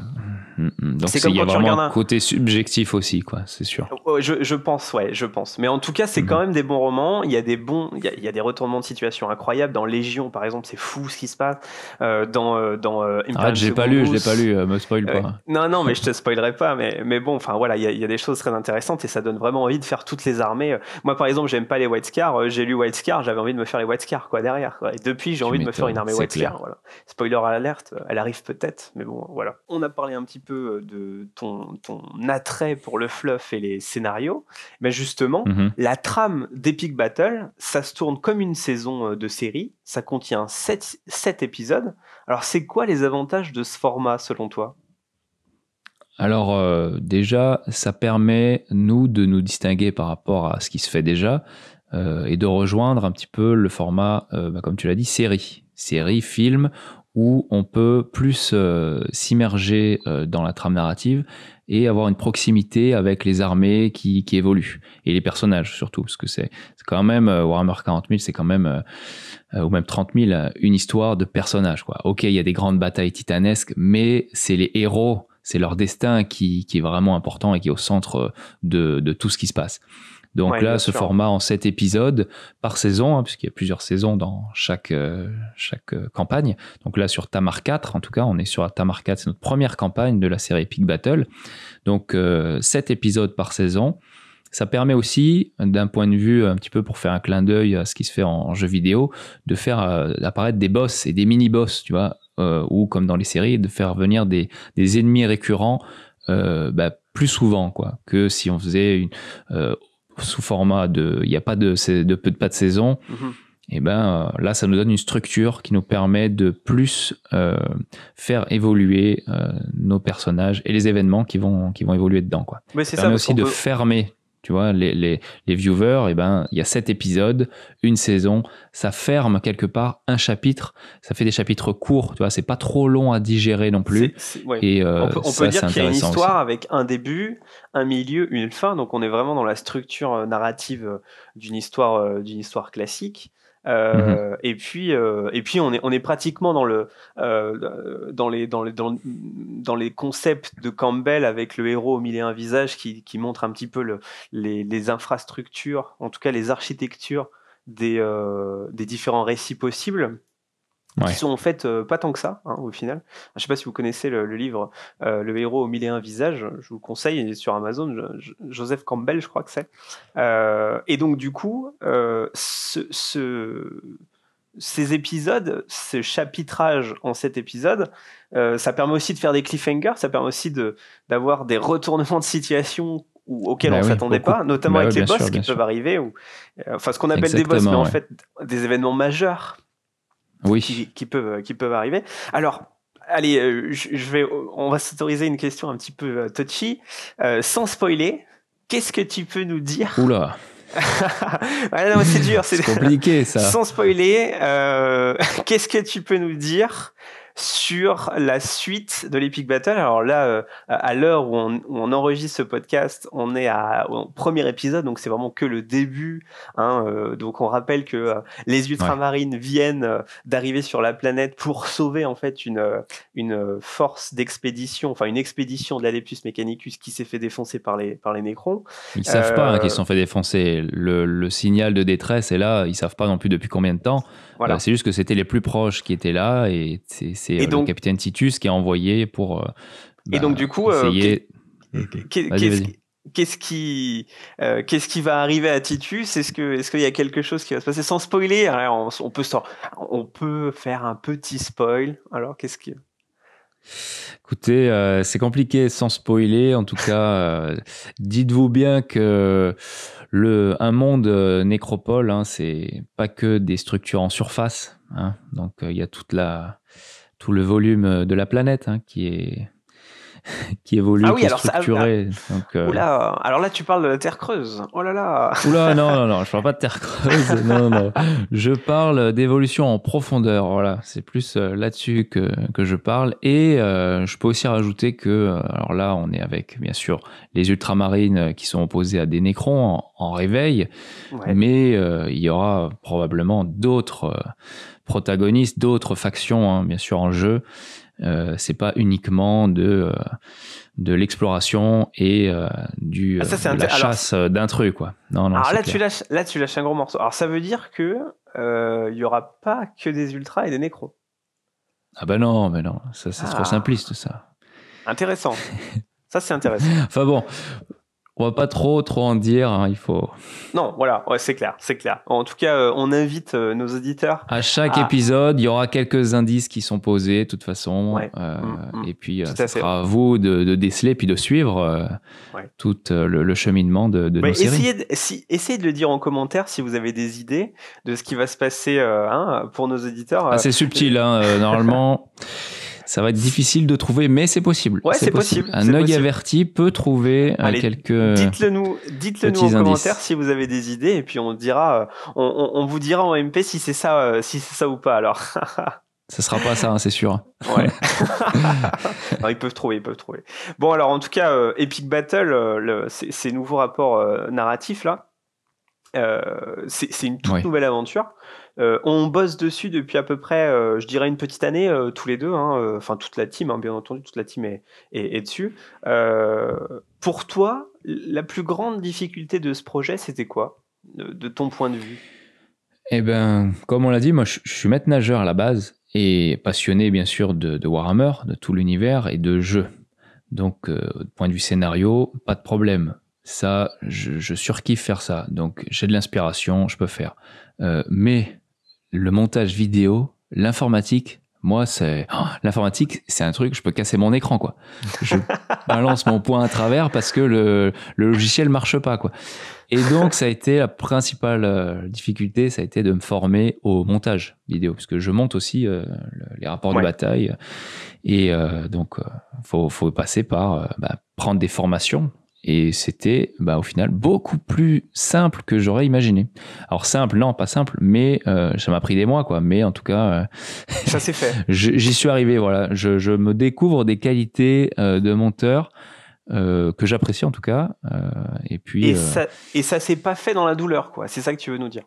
Donc C'est il comme y a quand tu vraiment un regardes un, côté subjectif aussi, quoi, c'est sûr. je pense, ouais, je pense. Mais en tout cas, c'est quand Mhm. même des bons romans. Il y a des retournements de situation incroyables. Dans Légion, par exemple, c'est fou ce qui se passe. Dans Arrête, Imperium je l'ai pas Secundus. lu, me spoil pas. Non, non, mais je te spoilerai pas. Mais bon, enfin voilà, il y a des choses très intéressantes et ça donne vraiment envie de faire toutes les armées. Moi, par exemple, j'aime pas les White Scars. J'ai lu White Scars, j'avais envie de me faire les White Scars quoi derrière, quoi. Et depuis, j'ai Tu envie de me faire une m'étonnes, armée c'est White Scars. clair. Voilà. Spoiler alerte, elle arrive peut-être, mais bon, voilà. On a parlé un petit peu de ton attrait pour le fluff et les scénarios. Mais justement, Mhm. la trame d'Epic Battle, ça se tourne comme une saison de série. Ça contient 7 épisodes. Alors, c'est quoi les avantages de ce format selon toi? Alors déjà, ça permet, nous, de nous distinguer par rapport à ce qui se fait déjà et de rejoindre un petit peu le format, comme tu l'as dit, série. Série, film, où on peut plus s'immerger dans la trame narrative et avoir une proximité avec les armées qui évoluent. Et les personnages surtout, parce que c'est quand même, Warhammer 40 000, c'est quand même, ou même 30 000, une histoire de personnages, quoi. Ok, il y a des grandes batailles titanesques, mais c'est les héros, c'est leur destin qui est vraiment important et qui est au centre de tout ce qui se passe. Donc Ouais, là, bien ce sûr. format en 7 épisodes par saison, hein, puisqu'il y a plusieurs saisons dans chaque campagne. Donc là, sur Tamar 4, en tout cas, on est sur Tamar 4, c'est notre première campagne de la série Epic Battle. Donc 7 épisodes par saison. Ça permet aussi, d'un point de vue un petit peu pour faire un clin d'œil à ce qui se fait en jeu vidéo, de faire apparaître des boss et des mini-boss, tu vois, ou comme dans les séries, de faire venir des ennemis récurrents plus souvent, quoi, que si on faisait sous format de, il n'y a pas de saison, Mhm. et là, ça nous donne une structure qui nous permet de plus faire évoluer nos personnages et les événements qui vont évoluer dedans, quoi. Mais c'est Ça ça, permet parce aussi qu'on de peut... fermer, tu vois, les viewers. Il y a 7 épisodes, une saison, ça ferme quelque part un chapitre. Ça fait des chapitres courts, tu vois, c'est pas trop long à digérer non plus. Ouais. Et on peut dire c'est qu'il y a une intéressant histoire aussi. avec un début, un milieu, une fin. Donc on est vraiment dans la structure narrative d'une histoire classique. Et puis on est pratiquement dans les concepts de Campbell avec le héros au mille et un visages qui montre un petit peu les infrastructures, en tout cas les architectures des différents récits possibles, qui Ouais. sont en fait pas tant que ça, hein, au final. Je sais pas si vous connaissez le livre Le héros aux mille et un visages, je vous le conseille, il est sur Amazon, Joseph Campbell, je crois que c'est. Et donc du coup, ces épisodes, ce chapitrage en 7 épisodes, ça permet aussi de faire des cliffhangers, ça permet aussi d'avoir des retournements de situation auxquels on ne s'attendait pas, notamment avec les boss qui peuvent arriver, ou enfin ce qu'on appelle des boss, mais en fait des événements majeurs. Oui. Qui peuvent arriver. Alors, allez, on va s'autoriser une question un petit peu touchy. Sans spoiler, qu'est-ce que tu peux nous dire? Oula. Ouais, non, c'est dur. C'est compliqué, ça. Sans spoiler, qu'est-ce que tu peux nous dire sur la suite de l'Epic Battle? Alors là, à l'heure où on enregistre ce podcast, on est au premier épisode, donc c'est vraiment que le début, hein, donc on rappelle que les ultramarines viennent d'arriver sur la planète pour sauver en fait une force d'expédition, enfin une expédition de l'Adeptus Mechanicus qui s'est fait défoncer par les Nécrons. Ils savent pas qu'ils se sont fait défoncer. Le signal de détresse est là, ils savent pas non plus depuis combien de temps. Voilà. C'est juste que c'était les plus proches qui étaient là, et c'est le capitaine Titus qui a envoyé pour et donc du coup essayer... Qu'est-ce qui va arriver à Titus? Est-ce qu'il y a quelque chose qui va se passer sans spoiler? Alors, on peut faire un petit spoil. Alors qu'est-ce qui... Écoutez, c'est compliqué sans spoiler. En tout cas, dites-vous bien que un monde nécropole, hein, c'est pas que des structures en surface, hein. Donc il y a tout le volume de la planète, hein, qui évolue, qui est structuré. Oula, alors là tu parles de la Terre creuse. Oh là là. Oula, non, je parle pas de Terre creuse. non. Je parle d'évolution en profondeur. Voilà, c'est plus là-dessus que je parle. Et je peux aussi rajouter que, alors là, on est avec, bien sûr, les ultramarines qui sont opposés à des Nécrons en réveil. Ouais. Mais il y aura probablement d'autres protagonistes, d'autres factions, hein, bien sûr, en jeu. C'est pas uniquement de l'exploration et de la chasse d'intrus, quoi. Non, alors là tu lâches un gros morceau. Alors ça veut dire que il y aura pas que des ultras et des nécrons. Ah bah non, ça c'est trop simpliste, ça. Intéressant. Ça c'est intéressant. Enfin bon, on va pas trop en dire, hein, il faut... Non, voilà, ouais, c'est clair. En tout cas, on invite nos auditeurs... À chaque épisode, il y aura quelques indices qui sont posés, de toute façon. Ouais. Et puis, ce sera à vous de déceler, puis de suivre tout le cheminement de nos séries. Essayez de le dire en commentaire si vous avez des idées de ce qui va se passer pour nos auditeurs. C'est subtil, hein, normalement... Ça va être difficile de trouver, mais c'est possible. Ouais, c'est possible. Un œil averti peut trouver quelques. Dites-le nous en commentaire si vous avez des idées, et puis on dira, on vous dira en MP si c'est ça ou pas. Alors. Ça sera pas ça, hein, c'est sûr. Ouais. Non, ils peuvent trouver. Bon, alors en tout cas, Epic Battle, ces nouveaux rapports narratifs là, c'est une toute nouvelle aventure. On bosse dessus depuis à peu près, je dirais une petite année, tous les deux, hein, enfin toute la team, hein, bien entendu, toute la team est dessus. Pour toi, la plus grande difficulté de ce projet, c'était quoi, de ton point de vue? Eh ben, comme on l'a dit, moi je suis maître nageur à la base et passionné bien sûr de Warhammer, de tout l'univers et de jeux. Donc, point de vue scénario, pas de problème. Ça, je surkiffe faire ça. Donc, j'ai de l'inspiration, je peux faire. Mais le montage vidéo, l'informatique, Moi, l'informatique, c'est un truc, je peux casser mon écran, quoi. Je balance mon poing à travers parce que le logiciel marche pas, quoi. Et donc, ça a été la principale difficulté, ça a été de me former au montage vidéo, parce que je monte aussi les rapports de bataille. Et donc, faut passer par prendre des formations. Et c'était au final beaucoup plus simple que j'aurais imaginé. Alors simple, non, pas simple, mais ça m'a pris des mois, quoi. Mais en tout cas, ça s'est fait. J'y suis arrivé, voilà. Je me découvre des qualités de monteur que j'apprécie en tout cas. Et puis. Et ça s'est pas fait dans la douleur, quoi. C'est ça que tu veux nous dire.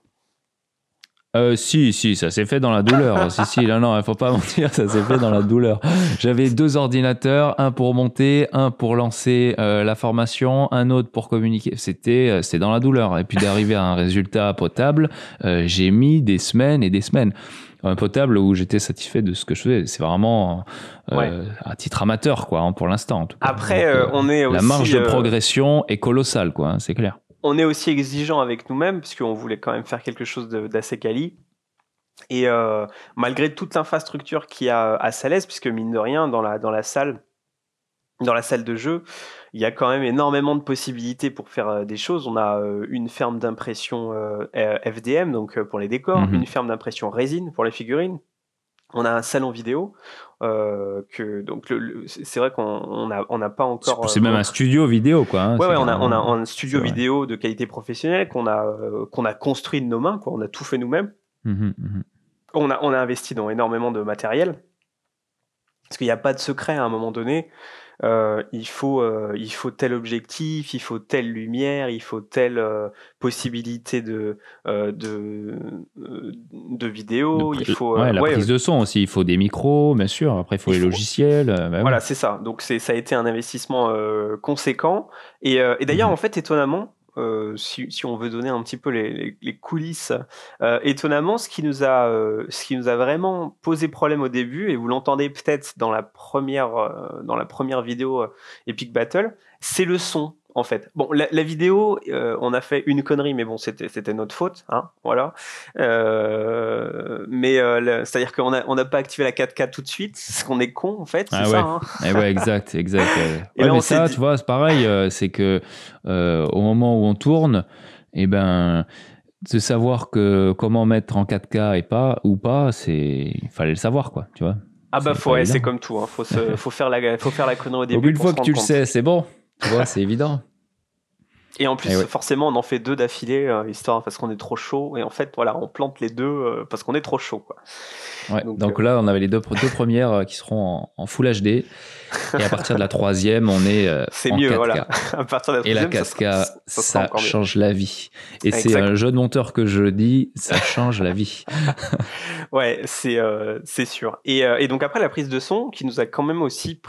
Si, ça s'est fait dans la douleur. si, non, il faut pas mentir, ça s'est fait dans la douleur. J'avais 2 ordinateurs, un pour monter, un pour lancer la formation, un autre pour communiquer. C'était dans la douleur. Et puis d'arriver à un résultat potable, j'ai mis des semaines et des semaines. Un potable où j'étais satisfait de ce que je faisais. C'est vraiment à titre amateur, quoi, hein, pour l'instant. En tout cas. Après, donc, on est aussi, la marge de progression est colossale, quoi, hein, c'est clair. On est aussi exigeant avec nous-mêmes, puisqu'on voulait quand même faire quelque chose d'assez quali. Et malgré toute l'infrastructure qu'il y a à Salès, puisque mine de rien, dans la salle de jeu, il y a quand même énormément de possibilités pour faire des choses. On a une ferme d'impression FDM, donc pour les décors, une ferme d'impression résine pour les figurines. On a un salon vidéo, donc c'est vrai qu'on n'a pas encore. C'est même un studio vidéo, quoi. Hein, on a un studio vidéo de qualité professionnelle qu'on a construit de nos mains, quoi. On a tout fait nous-mêmes. On a investi dans énormément de matériel, parce qu'il n'y a pas de secret à un moment donné. Il faut tel objectif, il faut telle lumière, il faut telle possibilité de vidéo, il faut la prise de son aussi, il faut des micros, bien sûr, après il faut les logiciels. Voilà, c'est ça. Donc ça a été un investissement conséquent. Et d'ailleurs, en fait, étonnamment, si on veut donner un petit peu les coulisses, étonnamment, ce qui nous a vraiment posé problème au début, et vous l'entendez peut-être dans la première vidéo Epic Battle, c'est le son. En fait, bon, la vidéo, on a fait une connerie, mais bon, c'était notre faute, hein, voilà. Mais c'est-à-dire qu'on n'a pas activé la 4K tout de suite, parce qu'on est con, en fait, c'est ça. Hein. Exact. Et là, mais ça, tu vois, c'est pareil, c'est que au moment où on tourne, de savoir comment mettre en 4K ou pas, il fallait le savoir, quoi, tu vois. Ah bah c'est comme tout, hein. Faut faire la connerie au début. Donc une fois que tu le sais, c'est bon. Tu vois, c'est évident. Et en plus, forcément, on en fait 2 d'affilée, histoire parce qu'on est trop chaud. Et en fait, voilà, on plante les 2 parce qu'on est trop chaud, quoi. Ouais, donc là, on avait les deux premières qui seront en Full HD. Et à partir de la 3e, on est c'est en mieux, 4K. voilà. À partir de la 3e, et la 4K, ça change la vie. Et c'est un jeune monteur que je dis, ça change la vie. Ouais, c'est sûr. Et donc après, la prise de son, qui nous a quand même aussi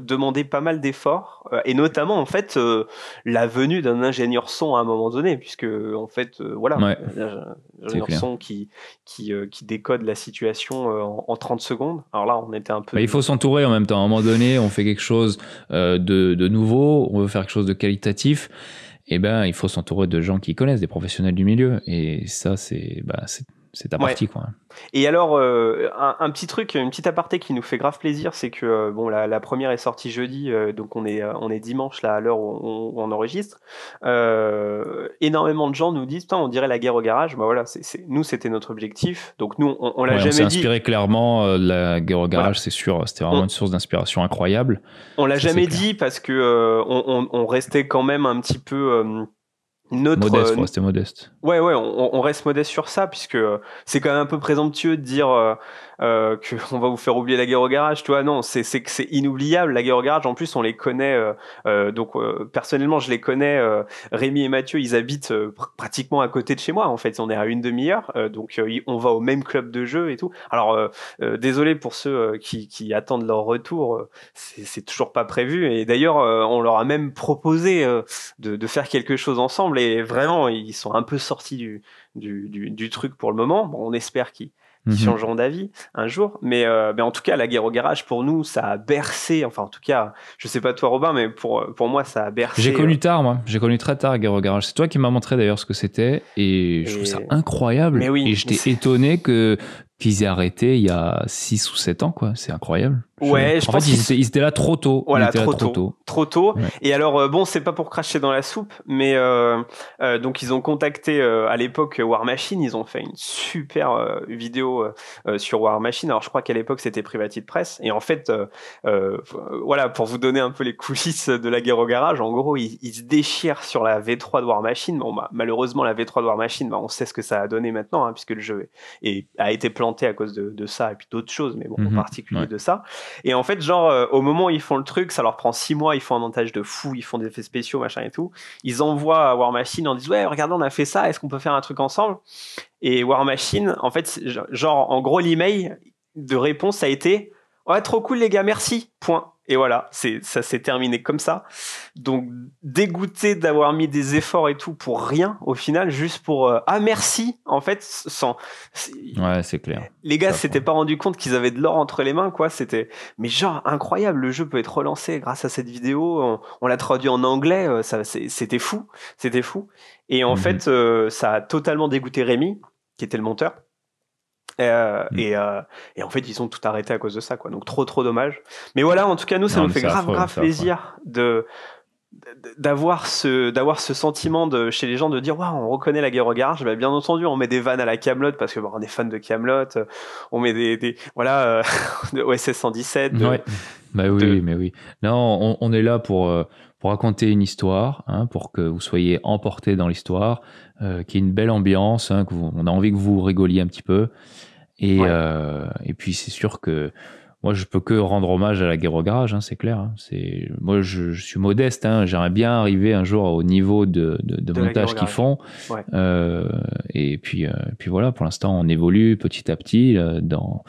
demandé pas mal d'efforts, et notamment en fait la venue d'un ingénieur son à un moment donné, puisque en fait l'ingénieur son qui décode la situation en 30 secondes. Alors là, on était un peu. Il faut s'entourer en même temps. À un moment donné, on fait quelque chose de nouveau, on veut faire quelque chose de qualitatif. Il faut s'entourer de gens qui connaissent, des professionnels du milieu. Et ça, c'est ta partie, quoi. Et alors, un petit truc, une petite aparté qui nous fait grave plaisir, c'est que la première est sortie jeudi, donc on est dimanche là à l'heure où on enregistre. Énormément de gens nous disent, putain, on dirait la guerre au garage. Bah voilà, nous c'était notre objectif. Donc nous, on l'a jamais dit. On s'est inspiré clairement de la guerre au garage, c'est sûr. C'était vraiment une source d'inspiration incroyable. On l'a jamais dit parce que on restait quand même un petit peu. Modeste, faut rester modeste. Ouais, on reste modeste sur ça, puisque c'est quand même un peu présomptueux de dire qu'on va vous faire oublier la guerre au garage, tu vois. Non, c'est que c'est inoubliable, la guerre au garage. En plus, on les connaît, donc personnellement, je les connais. Rémi et Mathieu, ils habitent pratiquement à côté de chez moi. En fait, on est à une demi-heure, donc on va au même club de jeu et tout. Alors, désolé pour ceux qui attendent leur retour, c'est toujours pas prévu. Et d'ailleurs, on leur a même proposé de faire quelque chose ensemble. Et vraiment, ils sont un peu sortis du truc pour le moment. Bon, on espère qu'ils changeront d'avis un jour. Mais en tout cas, la guerre au garage, pour nous, ça a bercé. Enfin, en tout cas, je sais pas toi, Robin, mais pour moi, ça a bercé. J'ai connu tard, moi. J'ai connu très tard la guerre au garage. C'est toi qui m'as montré d'ailleurs ce que c'était. Et je trouve ça incroyable. Mais oui, et j'étais étonné que qu'ils aient arrêté il y a 6 ou 7 ans, quoi. C'est incroyable. Ouais, je en pense fait, ils étaient là trop tôt. Voilà, trop tôt. Ouais. Et alors, bon, c'est pas pour cracher dans la soupe, mais donc ils ont contacté à l'époque War Machine, ils ont fait une super vidéo sur War Machine. Alors, je crois qu'à l'époque, c'était Privateer Press. Et en fait, voilà, pour vous donner un peu les coulisses de la guerre au garage, en gros, ils se déchirent sur la V3 de War Machine. Bon, bah, malheureusement, la V3 de War Machine, bah, on sait ce que ça a donné maintenant, hein, puisque le jeu a été planté à cause de ça et puis d'autres choses, mais bon, en particulier de ça. Et en fait, genre, au moment où ils font le truc, ça leur prend 6 mois, ils font un montage de fou, ils font des effets spéciaux, machin et tout. Ils envoient à War Machine en disant, ouais, regardez, on a fait ça, est-ce qu'on peut faire un truc ensemble? Et War Machine, en fait, genre, en gros, l'email de réponse a été, ouais, trop cool les gars, merci, point. Et voilà, ça s'est terminé comme ça. Donc, dégoûté d'avoir mis des efforts et tout pour rien, au final, juste pour ah merci, en fait, Ouais, c'est clair. Les gars s'étaient pas rendu compte qu'ils avaient de l'or entre les mains, quoi. Mais genre incroyable, le jeu peut être relancé grâce à cette vidéo. On l'a traduit en anglais, c'était fou. Et en fait, ça a totalement dégoûté Rémi, qui était le monteur. Et en fait, ils ont tout arrêté à cause de ça, quoi. Donc trop dommage. Mais voilà, en tout cas, nous, ça nous fait grave plaisir d'avoir ce sentiment chez les gens de dire waouh, on reconnaît la guerre au garage. Bah, bien entendu, on met des vannes à la Kaamelott parce que on est fan de Kaamelott. On met des voilà de OSS 117. Ouais. Bah oui, mais oui. Non, on est là pour raconter une histoire, hein, pour que vous soyez emportés dans l'histoire, qu'il y ait une belle ambiance, hein, on a envie que vous rigoliez un petit peu. Et puis c'est sûr que moi je peux que rendre hommage à la guerre au garage, hein, c'est clair. Hein. Moi je suis modeste, hein, j'aimerais bien arriver un jour au niveau de montage qu'ils font. Ouais. Et puis voilà, pour l'instant on évolue petit à petit dans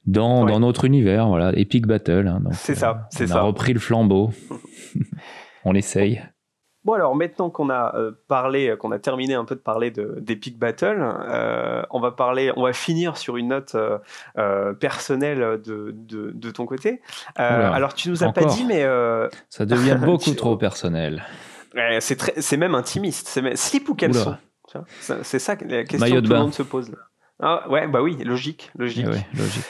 notre univers, voilà, Epic Battle. Hein, donc, c'est ça. On a repris le flambeau. On essaye. Bon alors maintenant qu'on a qu'on a terminé un peu de parler d'Epic Battle, on va finir sur une note personnelle de ton côté. Alors tu nous as pas dit, mais ça devient beaucoup trop personnel. C'est même intimiste. Slip ou caleçon? C'est ça la question Maillot que tout le monde se pose là. Ah ouais, bah oui, logique. Ouais, logique.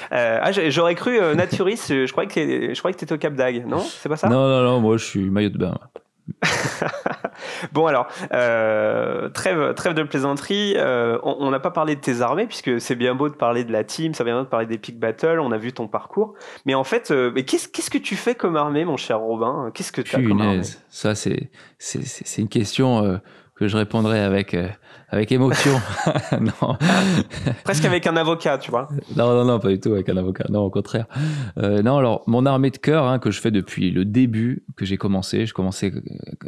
J'aurais cru Naturis. Je croyais que t'étais au Cap d'Agde, non? C'est pas ça? Non, moi je suis maillot de bain. Bon alors, trêve de plaisanterie. On n'a pas parlé de tes armées puisque c'est bien beau de parler de la team, ça bien beau de parler d'Epic Battle. On a vu ton parcours, mais en fait, qu'est-ce que tu fais comme armée, mon cher Robin? Qu'est-ce que tu as comme armée? Ça c'est une question que je répondrai avec émotion. Non. Presque avec un avocat, tu vois. Non, pas du tout avec un avocat. Non, au contraire. Non, alors mon armée de cœur, hein, que je fais depuis le début que j'ai commencé. Je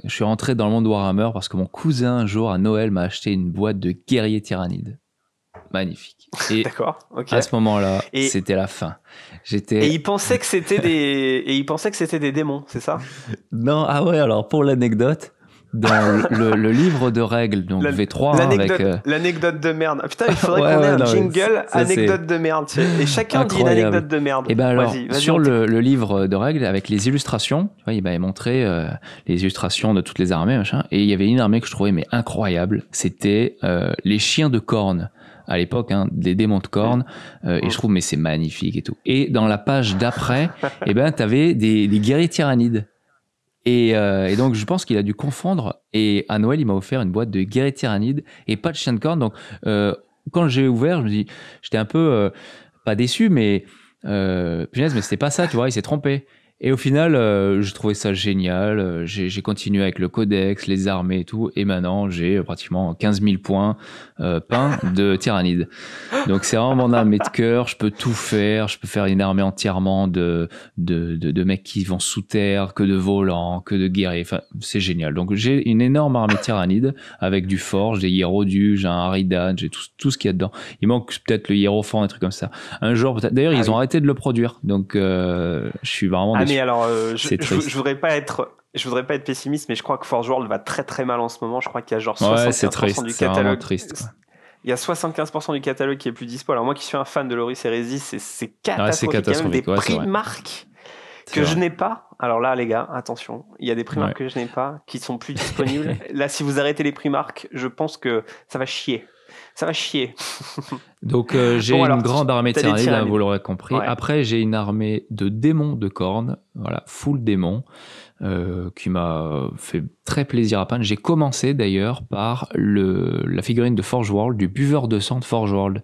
suis rentré dans le monde Warhammer parce que mon cousin un jour à Noël m'a acheté une boîte de guerriers tyrannides. Magnifique. Et d'accord. Ok. À ce moment-là, c'était la fin. Et il pensait que c'était des démons, c'est ça? Non, ah ouais. Alors pour l'anecdote. Dans le livre de règles, donc V3 avec l'anecdote de merde. Putain, il faudrait qu'on ait un jingle anecdote de merde. Et chacun dit une anecdote de merde. Et ben alors, sur le livre de règles avec les illustrations, tu vois, il m'avait montré les illustrations de toutes les armées, machin. Et il y avait une armée que je trouvais incroyable. C'était les chiens de Khorne. À l'époque, hein, des démons de Khorne, et je trouve, mais c'est magnifique et tout. Et dans la page d'après, t'avais des guerriers tyrannides. Et donc, je pense qu'il a dû confondre. Et à Noël, il m'a offert une boîte de guerriers tyrannides et pas de chien de Khorne. Donc, quand j'ai ouvert, j'étais un peu, pas déçu, mais punaise, mais c'était pas ça, tu vois, il s'est trompé. Et au final, j'ai trouvé ça génial. J'ai continué avec le codex, les armées et tout. Et maintenant, j'ai pratiquement 15 000 points peints de tyrannide. Donc, c'est vraiment mon armée de cœur. Je peux tout faire. Je peux faire une armée entièrement de mecs qui vont sous terre, que de volants, que de guerriers. Enfin, c'est génial. Donc, j'ai une énorme armée de tyrannide avec du forge, des hiéroducs, j'ai un Haridan, j'ai tout ce qu'il y a dedans. Il manque peut-être le hiérophant, des trucs comme ça. Un jour, peut-être. D'ailleurs, ils ont arrêté de le produire. Donc, je suis vraiment déçu. Mais alors, je voudrais pas être pessimiste, mais je crois que Forge World va très très mal en ce moment. Je crois qu'il y a genre 75% du catalogue. Triste, il y a 75% du catalogue qui est plus dispo. Alors moi qui suis un fan de Loris Hérésie, c'est catastrophique. Il y a même des prix de marque que je n'ai pas. Alors là, les gars, attention, il y a des prix marques que je n'ai pas qui sont plus disponibles. Là, si vous arrêtez les prix marques, je pense que ça va chier. ça va chier. Donc j'ai Bon, alors, une grande armée t'as des tyrannide, tyrannides. vous l'aurez compris. Ouais. Après, j'ai une armée de démons de cornes, voilà, full démons, qui m'a fait très plaisir à peindre. J'ai commencé d'ailleurs par la figurine de Forge World, du buveur de sang de Forge World.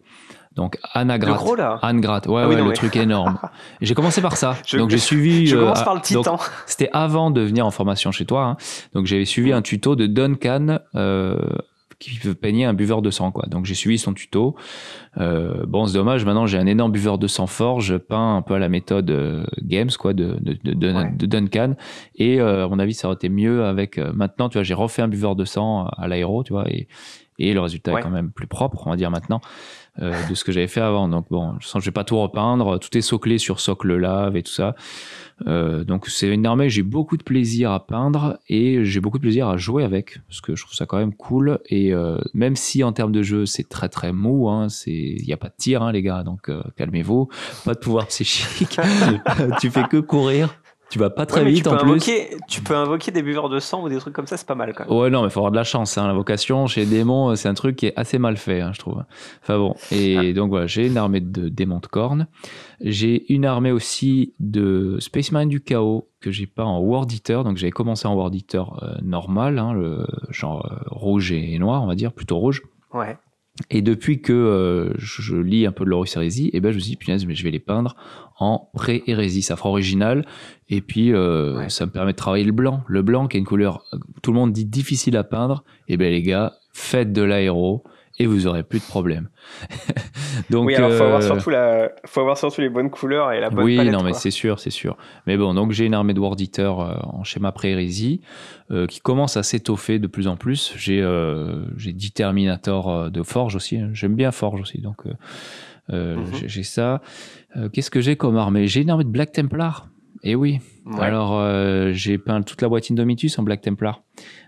Donc Le Anagrat. gros là. Angrat, ouais, Ah oui, ouais, non, le mais truc énorme. J'ai commencé par ça. je, Donc j'ai suivi. je commence par le donc, titan. c'était avant de venir en formation chez toi. Hein. Donc j'avais suivi un tuto de Duncan qui veut peigner un buveur de sang, quoi. Donc j'ai suivi son tuto. Bon, c'est dommage. Maintenant, j'ai un énorme buveur de sang forge peint un peu à la méthode Games, quoi, de Duncan. Et à mon avis, ça aurait été mieux avec. Maintenant, tu vois, j'ai refait un buveur de sang à l'aéro, tu vois, et le résultat est quand même plus propre, on va dire maintenant. De ce que j'avais fait avant. Donc bon, je vais pas tout repeindre. Tout est soclé sur socle lave et tout ça. Donc c'est une armée que j'ai beaucoup de plaisir à peindre et j'ai beaucoup de plaisir à jouer avec parce que je trouve ça quand même cool. Et même si en termes de jeu c'est très très mou, hein, il y a pas de tir, hein, les gars. Donc calmez-vous. Pas de pouvoir psychique. Tu fais que courir. Tu vas pas très vite en plus. Tu peux invoquer des buveurs de sang ou des trucs comme ça, c'est pas mal quand même. Ouais, non, mais il faut avoir de la chance. Hein. L'invocation chez les démons, c'est un truc qui est assez mal fait, hein, je trouve. Enfin bon, et donc voilà, j'ai une armée de démons de cornes. J'ai une armée aussi de Space Marine du Chaos que j'ai pas en World Eater. Donc j'avais commencé en World Eater normal, hein, le genre rouge et noir, on va dire, plutôt rouge. Ouais. Et depuis que je lis un peu de l'Horus Hérésie, et ben je me suis dit, punaise, mais je vais les peindre en pré-hérésie. Ça fera original. Et puis, ça me permet de travailler le blanc. Le blanc, qui est une couleur, tout le monde dit difficile à peindre. Et ben les gars, faites de l'aéro et vous aurez plus de problème. Donc, oui, alors faut avoir surtout les bonnes couleurs et la bonne palette. Oui, non, mais c'est sûr. Mais bon, donc j'ai une armée de World Eater en schéma pré-hérésie qui commence à s'étoffer de plus en plus. J'ai 10 Terminator de Forge aussi. J'aime bien Forge aussi, donc j'ai ça. Qu'est-ce que j'ai comme armée? J'ai une armée de Black Templar. Et oui. Ouais. Alors, j'ai peint toute la boîte Indomitus en Black Templar.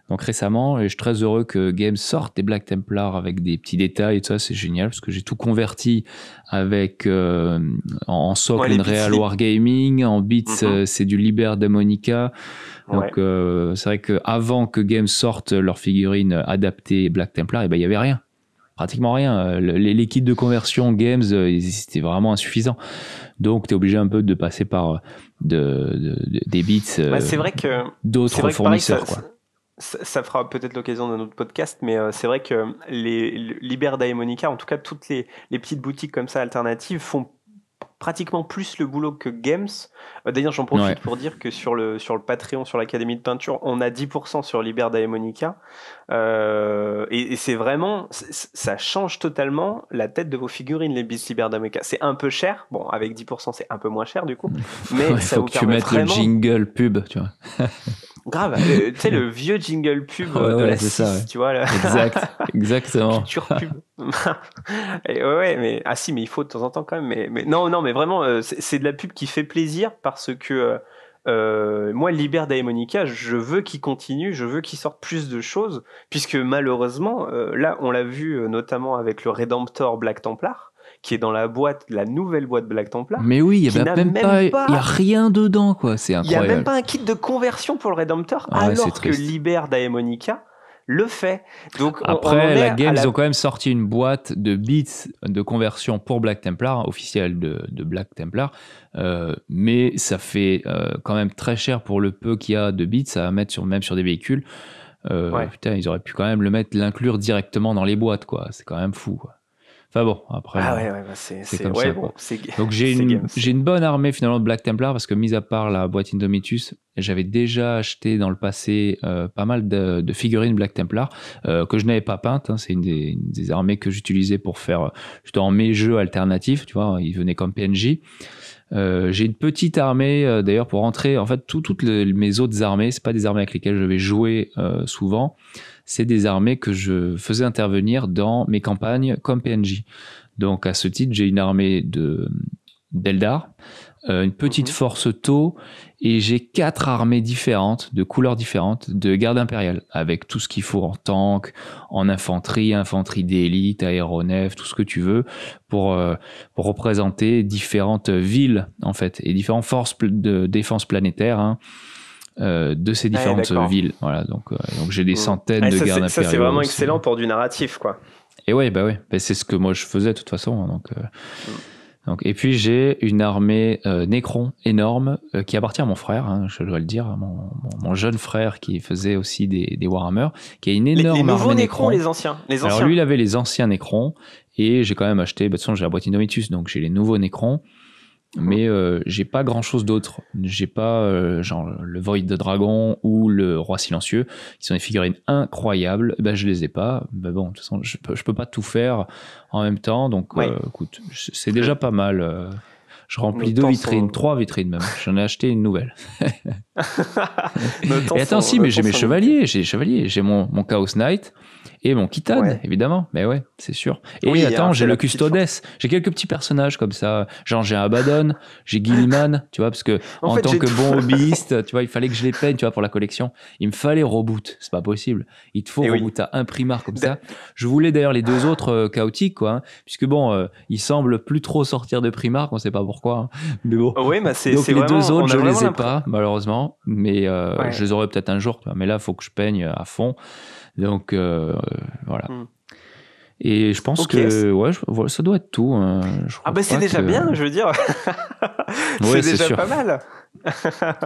Donc récemment, et je suis très heureux que Games sorte des Black Templar avec des petits détails et tout ça, c'est génial parce que j'ai tout converti avec en socle Unreal Wargaming, en bits c'est du Liber Daemonica. Donc c'est vrai qu'avant que Games sorte leur figurine adaptée Black Templar, et ben il y avait rien. Pratiquement rien. Les kits de conversion Games, c'était vraiment insuffisant. Donc, tu es obligé un peu de passer par des bits c'est vrai que d'autres fournisseurs. Ça fera peut-être l'occasion d'un autre podcast, mais c'est vrai que les Liber Daemonica, en tout cas toutes les petites boutiques comme ça alternatives, font pratiquement plus le boulot que Games. D'ailleurs, j'en profite pour dire que sur le Patreon, sur l'Académie de peinture, on a 10% sur Liber Daemonica. Et c'est vraiment, ça change totalement la tête de vos figurines, les bits Liber Daemonica. C'est un peu cher. Bon, avec 10%, c'est un peu moins cher du coup. Mais ça faut vous que tu mettes vraiment... le jingle pub, tu vois. Grave, tu sais, le vieux jingle pub de la 6, ça, tu vois. Là. Exactement. Culture pub. Et mais mais il faut de temps en temps quand même. Mais non, mais vraiment, c'est de la pub qui fait plaisir parce que moi, Liber Daemonica, je veux qu'il continue, je veux qu'il sorte plus de choses, puisque malheureusement, là, on l'a vu notamment avec le Redemptor Black Templar, qui est dans la nouvelle boîte Black Templar. Mais oui, il n'y a même pas, il y a rien dedans, quoi. C'est incroyable. Il n'y a même pas un kit de conversion pour le Redemptor, alors que Liber Daemonica le fait. Donc, après, la Games, ils ont quand même sorti une boîte de bits de conversion pour Black Templar, officielle de Black Templar, mais ça fait quand même très cher pour le peu qu'il y a de bits à mettre même sur des véhicules. Putain, ils auraient pu quand même l'inclure directement dans les boîtes, quoi. C'est quand même fou, quoi. Enfin bon, après, c'est comme ça. Bon, donc j'ai une bonne armée finalement de Black Templar parce que mis à part la boîte Indomitus, j'avais déjà acheté dans le passé pas mal de figurines Black Templar que je n'avais pas peintes. Hein. C'est une des armées que j'utilisais pour faire justement mes jeux alternatifs. Tu vois, ils venaient comme PNJ. J'ai une petite armée d'ailleurs pour rentrer. En fait, toutes mes autres armées, c'est pas des armées avec lesquelles je vais jouer souvent. C'est des armées que je faisais intervenir dans mes campagnes comme PNJ. Donc à ce titre, j'ai une armée d'Eldar, une petite force Tau, et j'ai 4 armées différentes, de couleurs différentes, de garde impériale, avec tout ce qu'il faut en tank, en infanterie d'élite, aéronef, tout ce que tu veux, pour représenter différentes villes, en fait, et différentes forces de défense planétaire, hein, de ces différentes villes. Voilà, donc j'ai des centaines de gardes impériaux. Ça, c'est vraiment excellent pour du narratif, quoi. Et ouais, bah ouais, bah c'est ce que moi je faisais de toute façon. Donc, et puis j'ai une armée Necron énorme qui appartient à mon frère, hein, je dois le dire, mon jeune frère qui faisait aussi des Warhammer, qui a une énorme les nouveaux armée Necrons, Necron. les anciens. Alors lui, il avait les anciens Necrons et j'ai quand même acheté. De toute façon, j'ai la boîte Indomitus, donc j'ai les nouveaux Necrons. Mais j'ai pas grand chose d'autre. J'ai pas genre le Void de Dragon ou le Roi Silencieux, qui sont des figurines incroyables. Ben, je les ai pas. Ben bon, de toute façon, je peux pas tout faire en même temps. Donc écoute, c'est déjà pas mal. Je remplis 2 vitrines, 3 vitrines même. J'en ai acheté une nouvelle. Et attends, mais j'ai mes chevaliers. J'ai les chevaliers. J'ai mon Chaos Knight et mon Khitan, évidemment. Mais ouais, c'est sûr. Et attends, j'ai le Custodes. J'ai quelques petits personnages comme ça. Genre, j'ai Abaddon, j'ai Guilliman, tu vois, parce que en tant que bon hobbyiste, tu vois, il fallait que je les peigne, tu vois, pour la collection. Il me fallait Reboot. C'est pas possible. Il te faut Reboot à imprimar comme ça. Je voulais d'ailleurs les 2 autres chaotiques, quoi, hein, puisque bon, ils semblent plus trop sortir de Primark, on sait pas pourquoi. Hein. Mais bon. Oui, bah donc les vraiment, 2 autres, je les ai pas, malheureusement. Mais je les aurai peut-être un jour. Tu vois. Mais là, il faut que je peigne à fond. Donc voilà. Et je pense que ça doit être tout. C'est déjà bien, je veux dire. C'est déjà pas mal.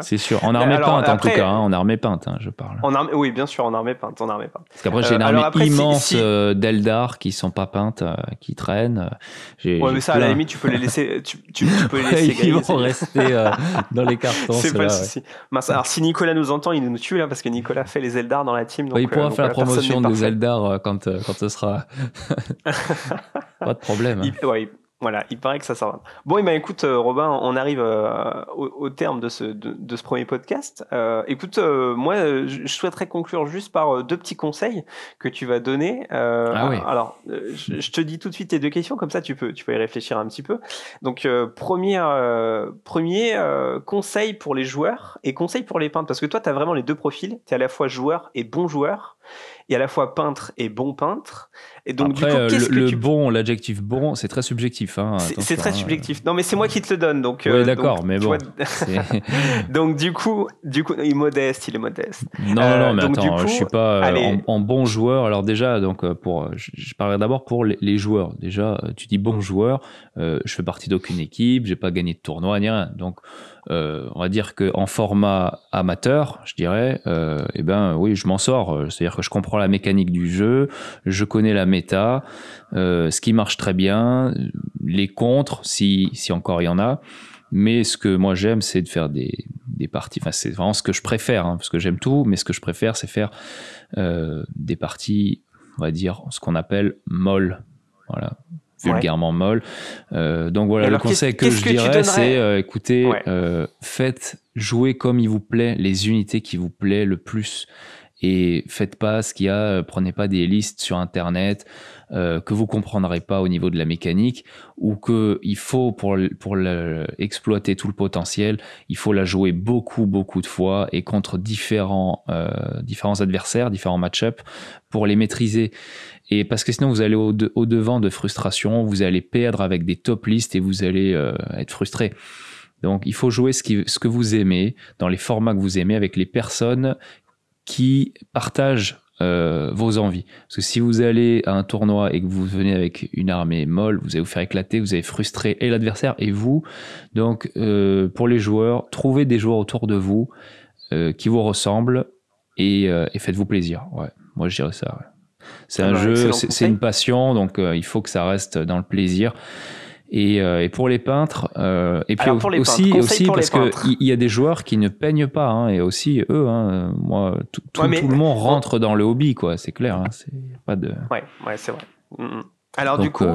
C'est sûr. En armée peinte, en tout cas. Hein, en armée peinte, je parle. Oui, bien sûr, en armée peinte. Parce qu'après, j'ai une armée immense d'Eldar qui sont pas peintes, qui traînent. Mais ça, à la limite, tu peux les laisser. Tu peux les laisser ils vont rester dans les cartons. C'est pas le souci. Alors, si Nicolas nous entend, il nous tue là, parce que Nicolas fait les Eldar dans la team. Donc, il pourra faire la promotion des Eldar quand ce sera. Pas de problème. Voilà, il paraît que ça sert. Bon, écoute, Robin, on arrive au terme de ce premier podcast. Écoute, moi, je souhaiterais conclure juste par 2 petits conseils que tu vas donner. Alors, je te dis tout de suite tes 2 questions, comme ça tu peux y réfléchir un petit peu. Donc, premier conseil pour les joueurs et conseil pour les peintres, parce que toi, tu as vraiment les 2 profils. Tu es à la fois joueur et bon joueur. Et à la fois peintre et bon peintre. Et donc, après, du coup, l'adjectif bon, c'est très subjectif. Hein, c'est très subjectif. Non, mais c'est moi qui te le donne. Donc, oui, d'accord, mais bon. Donc, du coup, il est modeste. Non, mais donc, attends, je suis pas en bon joueur. Alors déjà, donc je parlerai d'abord pour les joueurs. Déjà, tu dis bon joueur. Je fais partie d'aucune équipe, j'ai pas gagné de tournoi ni rien. Donc, on va dire que en format amateur, je dirais, oui, je m'en sors. C'est-à-dire que je comprends la mécanique du jeu, je connais la méta, ce qui marche très bien, les contres, si encore il y en a. Mais ce que moi j'aime, c'est de faire des parties. Enfin, c'est vraiment ce que je préfère, parce que j'aime tout. Mais ce que je préfère, c'est faire des parties, on va dire, ce qu'on appelle molles. Voilà. Vulgairement molle. Donc voilà, le conseil que je dirais, c'est écoutez, faites jouer comme il vous plaît, les unités qui vous plaît le plus. Et faites pas ce qu'il y a, prenez pas des listes sur Internet que vous comprendrez pas au niveau de la mécanique, ou que il faut pour exploiter tout le potentiel, il faut la jouer beaucoup de fois et contre différents adversaires, différents match-up pour les maîtriser. Et parce que sinon vous allez au devant de frustration, vous allez perdre avec des top listes et vous allez être frustré. Donc il faut jouer ce que vous aimez, dans les formats que vous aimez, avec les personnes qui partagent vos envies. Parce que si vous allez à un tournoi et que vous venez avec une armée molle, vous allez vous faire éclater, vous allez frustrer et l'adversaire et vous. Donc pour les joueurs, trouvez des joueurs autour de vous qui vous ressemblent et faites-vous plaisir. Ouais, moi je dirais ça. Ouais. C'est un jeu, c'est une passion, donc il faut que ça reste dans le plaisir. Et pour les peintres, et puis aussi parce qu'il y a des joueurs qui ne peignent pas, et aussi eux, moi, tout le monde rentre dans le hobby, quoi. C'est clair, c'est pas de. Ouais, c'est vrai. Alors donc, du coup,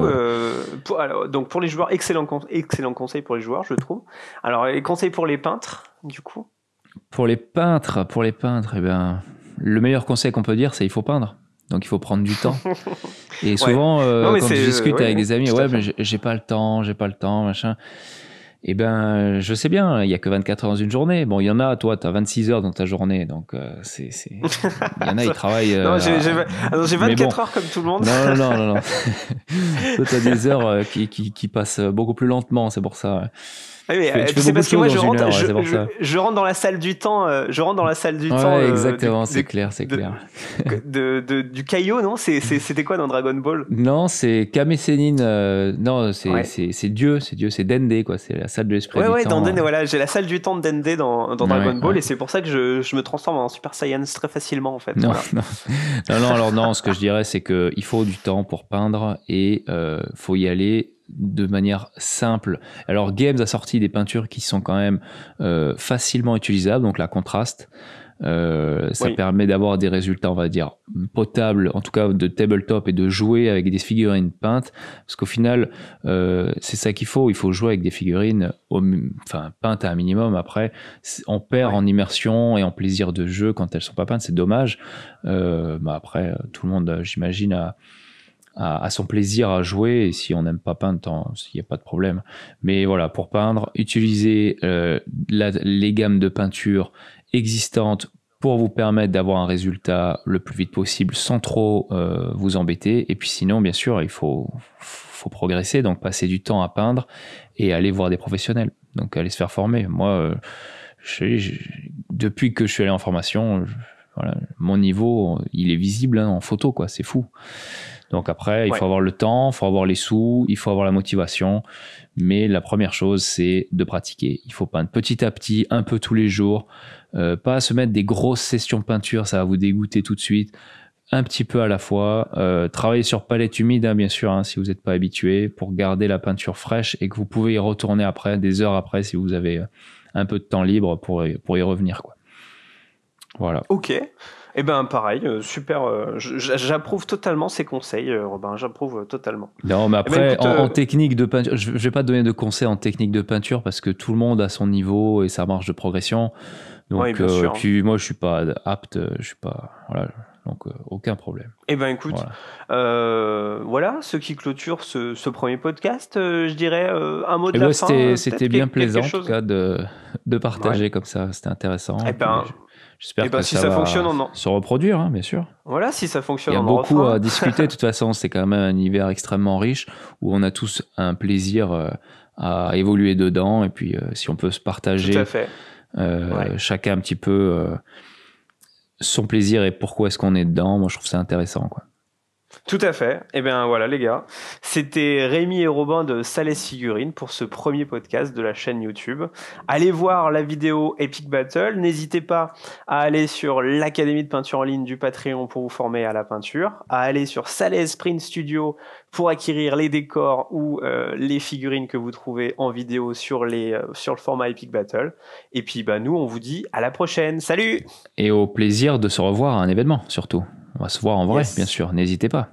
donc pour les joueurs, excellent conseil pour les joueurs, je trouve. Alors les conseils pour les peintres, du coup. Pour les peintres, le meilleur conseil qu'on peut dire, c'est il faut peindre. Donc il faut prendre du temps. Et souvent, quand je discute avec des amis, mais j'ai pas le temps, machin. Eh ben, je sais bien, il y a que 24 heures dans une journée. Bon, il y en a, toi, t'as 26 heures dans ta journée, donc il y en a, ils travaillent. Non, j'ai 24 heures comme tout le monde. Non. Toi, t'as des heures qui passent beaucoup plus lentement, c'est pour ça. Oui, mais Tu fais c'est beaucoup de parce que moi choses dans une heure, c'est pour ça. je rentre dans la salle du temps, je rentre dans la salle du temps Ouais, exactement, c'est clair, c'est de, clair. du Kaio, non? C'était quoi dans Dragon Ball? Non, c'est Kame Sennin. Non, Ouais. c'est Dieu, c'est Dende, quoi. C'est la salle de l'esprit Ouais, du ouais, dans temps. Dende, voilà, j'ai la salle du temps de Dende dans Dragon Ouais, Ball ouais. et c'est pour ça que je me transforme en Super Saiyan très facilement en fait. Non, Voilà. non, non, alors non, ce que je dirais, c'est qu'il faut du temps pour peindre et faut y aller de manière simple. Alors, Games a sorti des peintures qui sont quand même facilement utilisables, donc la contraste. Ça Oui. permet d'avoir des résultats, on va dire, potables, en tout cas de tabletop et de jouer avec des figurines peintes. Parce qu'au final, c'est ça qu'il faut. Il faut jouer avec des figurines peintes à un minimum. Après, on perd en immersion et en plaisir de jeu quand elles sont pas peintes. C'est dommage. Après, tout le monde, j'imagine, a son plaisir à jouer. Et si on n'aime pas peindre, il n'y a pas de problème. Mais voilà, pour peindre, utilisez les gammes de peinture existantes pour vous permettre d'avoir un résultat le plus vite possible sans trop vous embêter. Et puis sinon, bien sûr, il faut progresser, donc passer du temps à peindre et aller voir des professionnels. Donc aller se faire former. Moi, depuis que je suis allé en formation, voilà, mon niveau, il est visible en photo, quoi. C'est fou. Donc après, il faut avoir le temps, il faut avoir les sous, il faut avoir la motivation. Mais la première chose, c'est de pratiquer. Il faut peindre petit à petit, un peu tous les jours. Pas se mettre des grosses sessions de peinture, ça va vous dégoûter tout de suite. Un petit peu à la fois. Travailler sur palette humide, hein, bien sûr, hein, si vous n'êtes pas habitué, pour garder la peinture fraîche et que vous pouvez y retourner après, des heures après, si vous avez un peu de temps libre pour y revenir, quoi. Voilà. Ok. Eh ben pareil, super. J'approuve totalement ces conseils, Robin. J'approuve totalement. Non, mais après, écoute, en technique de peinture, je vais pas te donner de conseils en technique de peinture parce que tout le monde a son niveau et sa marge de progression. Donc, oui, bien sûr. puis moi, je suis pas apte, je suis pas, voilà, donc aucun problème. Eh ben écoute, voilà ce qui clôture ce premier podcast. Je dirais un mot de la fin. C'était bien plaisant en tout cas de partager comme ça. C'était intéressant. Eh ben, j'espère que si ça va fonctionne, se reproduire, hein, bien sûr. Voilà, si ça fonctionne, il y a on en beaucoup refera. à discuter. De toute façon, c'est quand même un univers extrêmement riche où on a tous un plaisir à évoluer dedans. Et puis, si on peut se partager Tout à fait. chacun un petit peu son plaisir et pourquoi est-ce qu'on est dedans, moi je trouve ça intéressant, quoi. Tout à fait. Eh bien voilà les gars, c'était Rémi et Robin de Salès Figurines pour ce premier podcast de la chaîne YouTube. Allez voir la vidéo Epic Battle. N'hésitez pas à aller sur l'académie de peinture en ligne du Patreon pour vous former à la peinture, à aller sur Salès Print Studio pour acquérir les décors ou les figurines que vous trouvez en vidéo sur le format Epic Battle. Et puis nous on vous dit à la prochaine. Salut! Et au plaisir de se revoir à un événement surtout. On va se voir en vrai, bien sûr, n'hésitez pas.